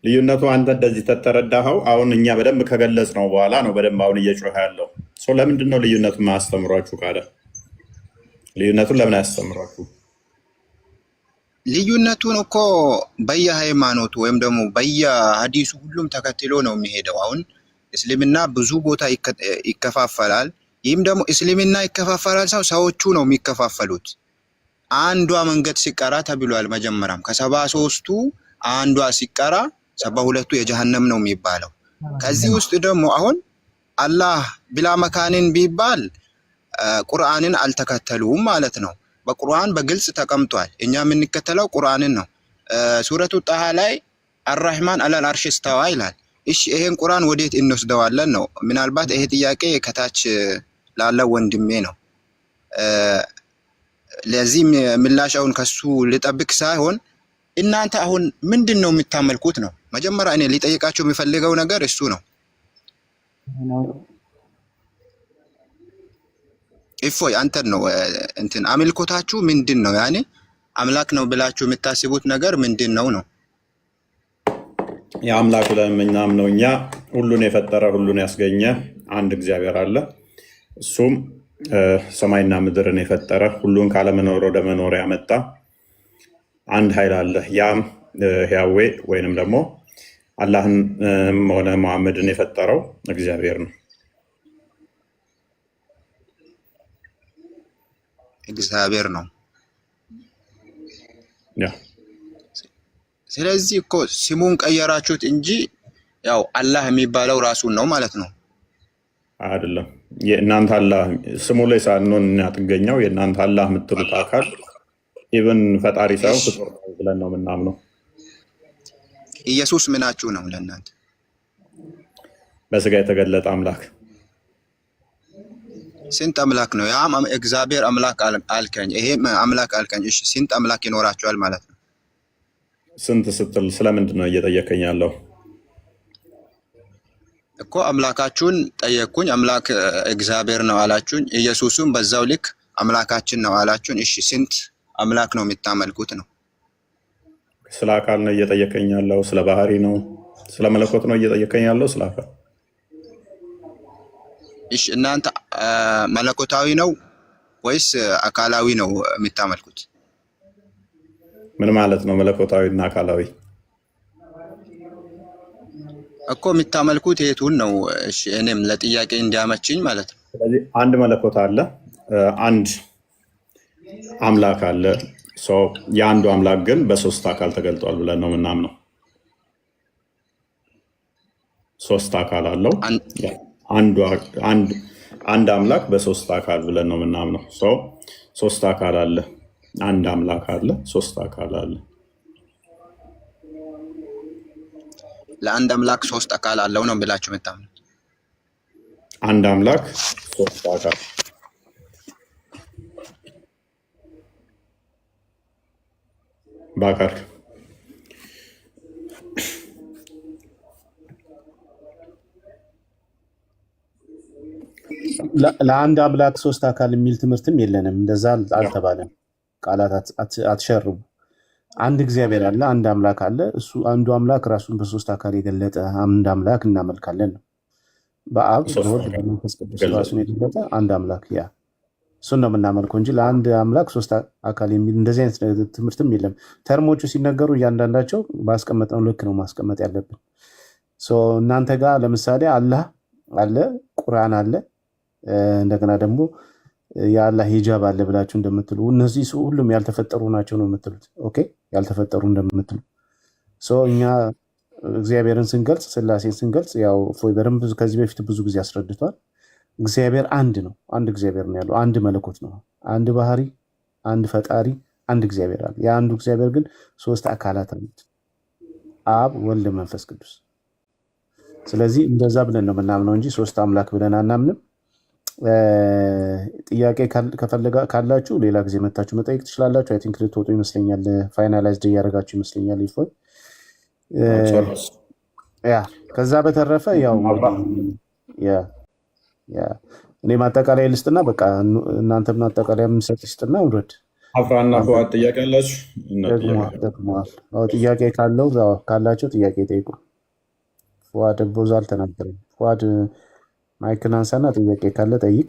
ልዩነቱ አንተ እንደዚህ ተተረዳኸው። አሁን እኛ በደንብ ከገለጽ ነው በኋላ ነው በደንብ አሁን እየጮኸ ያለው ሰው። ለምንድን ነው ልዩነቱን ማያስተምሯችሁ? ካለ ልዩነቱን ለምን አያስተምሯችሁ? ልዩነቱን እኮ በየሃይማኖቱ ወይም ደግሞ በየሀዲሱ ሁሉም ተከትሎ ነው የሚሄደው። አሁን እስልምና ብዙ ቦታ ይከፋፈላል። ይህም ደግሞ እስልምና ይከፋፈላል ሰዎቹ ነው የሚከፋፈሉት። አንዷ መንገድ ሲቀራ ተብሏል። መጀመሪያም ከ73ቱ አንዷ ሲቀራ 72ቱ የጀሃነም ነው የሚባለው። ከዚህ ውስጥ ደግሞ አሁን አላህ ብላ መካንን ቢባል ቁርአንን አልተከተሉም ማለት ነው። በቁርአን በግልጽ ተቀምጧል። እኛ የምንከተለው ቁርአንን ነው። ሱረቱ ጣሃ ላይ አርራህማን አለል አርሽ እስተዋ ይላል። እሺ ይሄን ቁርአን ወዴት እንወስደዋለን ነው? ምናልባት ይሄ ጥያቄ ከታች ላለው ወንድሜ ነው። ለዚህ ምላሻውን ከሱ ልጠብቅ ሳይሆን እናንተ አሁን ምንድን ነው የምታመልኩት ነው? መጀመሪያ እኔ ሊጠይቃቸው የሚፈልገው ነገር እሱ ነው። እፎይ አንተን ነው እንትን አምልኮታችሁ ምንድን ነው? ያኔ አምላክ ነው ብላችሁ የምታስቡት ነገር ምንድን ነው ነው? የአምላክ ብለን የምናምነው እኛ ሁሉን የፈጠረ ሁሉን ያስገኘ አንድ እግዚአብሔር አለ። እሱም ሰማይና ምድርን የፈጠረ ሁሉን ካለመኖር ወደ መኖር ያመጣ አንድ ኃይል አለ። ያም ያዌ ወይንም ደግሞ አላህን ሆነ መሐመድን የፈጠረው እግዚአብሔር ነው። እግዚአብሔር ነው። ስለዚህ እኮ ስሙን ቀየራችሁት እንጂ ያው አላህ የሚባለው ራሱን ነው ማለት ነው አይደለም። የእናንተ አላህ ስሙ ላይ ሳንሆን እናጥገኛው የእናንተ አላህ የምትሉት አካል ኢብን ፈጣሪ ሳይሆን ፍጡር ነው ብለን ነው የምናምነው። ኢየሱስ ምናችሁ ነው ለእናንተ? በስጋ የተገለጠ አምላክ። ስንት አምላክ ነው? ያ እግዚአብሔር አምላክ አልከኝ፣ ይሄ አምላክ አልከኝ። እሺ ስንት አምላክ ይኖራቸዋል ማለት ነው? ስንት ስትል ስለምንድን ነው እየጠየቀኝ ያለው? እኮ አምላካችሁን ጠየቅኩኝ። አምላክ እግዚአብሔር ነው አላችሁኝ። ኢየሱስም በዛው ልክ አምላካችን ነው አላችሁኝ። እሺ ስንት አምላክ ነው የምታመልኩት ነው? ስለ አካል ነው እየጠየቀኝ ያለው? ስለ ባህሪ ነው? ስለ መለኮት ነው እየጠየቀኝ ያለው? ስለ አካል? እሺ እናንተ መለኮታዊ ነው ወይስ አካላዊ ነው የምታመልኩት? ምን ማለት ነው መለኮታዊ እና አካላዊ? እኮ የምታመልኩት የቱን ነው? እሺ እኔም ለጥያቄ እንዲያመችኝ ማለት ነው። ስለዚህ አንድ መለኮት አለ፣ አንድ አምላክ አለ። የአንዱ አምላክ ግን በሶስት አካል ተገልጧል ብለን ነው የምናምነው። ሶስት አካል አለው። አንድ አምላክ በሶስት አካል ብለን ነው የምናምነው። ሶስት አካል አለ፣ አንድ አምላክ አለ፣ ሶስት አካል አለ። ለአንድ አምላክ ሶስት አካል አለው ነው ብላችሁ የምታምኑት? አንድ አምላክ ሶስት አካል በአካል ለአንድ አምላክ ሶስት አካል የሚል ትምህርትም የለንም። እንደዛ አልተባለም። ቃላት አትሸርቡ። አንድ እግዚአብሔር አለ፣ አንድ አምላክ አለ። እሱ አንዱ አምላክ ራሱን በሶስት አካል የገለጠ አንድ አምላክ እናመልካለን ነው። በአብ በወልድ በመንፈስ ቅዱስ ራሱን የገለጠ አንድ አምላክ፣ ያ እሱን ነው የምናመልከው እንጂ ለአንድ አምላክ ሶስት አካል የሚል እንደዚህ አይነት ትምህርትም የለም። ተርሞቹ ሲነገሩ እያንዳንዳቸው ባስቀመጥነው ልክ ነው ማስቀመጥ ያለብን። እናንተ ጋር ለምሳሌ አላህ አለ፣ ቁርአን አለ፣ እንደገና ደግሞ የአላህ ሂጃብ አለ ብላችሁ እንደምትሉ እነዚህ ሁሉም ያልተፈጠሩ ናቸው ነው የምትሉት። ኦኬ ያልተፈጠሩ እንደምትሉ እኛ እግዚአብሔርን ስንገልጽ ስላሴን ስንገልጽ ያው እፎይ በደንብ ከዚህ በፊት ብዙ ጊዜ አስረድቷል። እግዚአብሔር አንድ ነው። አንድ እግዚአብሔር ነው ያለው። አንድ መለኮት ነው። አንድ ባህሪ፣ አንድ ፈጣሪ፣ አንድ እግዚአብሔር አለ። የአንዱ እግዚአብሔር ግን ሶስት አካላት አሉት፣ አብ፣ ወልድ፣ መንፈስ ቅዱስ። ስለዚህ እንደዛ ብለን ነው የምናምነው እንጂ ሶስት አምላክ ብለን አናምንም። ጥያቄ ካላችሁ ሌላ ጊዜ መታችሁ መጠየቅ ትችላላችሁ። አይ ቲንክ ልትወጡ ይመስለኛል። ፋይናላይዝድ እያደረጋችሁ ይመስለኛል። ይፎይ ከዛ በተረፈ ያው እኔ ማጠቃላይ ልስጥና በቃ እናንተ ማጠቃላይ የምንሰጥ ስጥና ውረድ። አፍራና ፈዋድ ጥያቄ አላችሁ? ጥያቄ ካላቸው ጥያቄ ጠይቁ። ፈዋድ ብዙ አልተናገረም። ፈዋድ ማይክን አንሳና ጥያቄ ካለ ጠይቅ።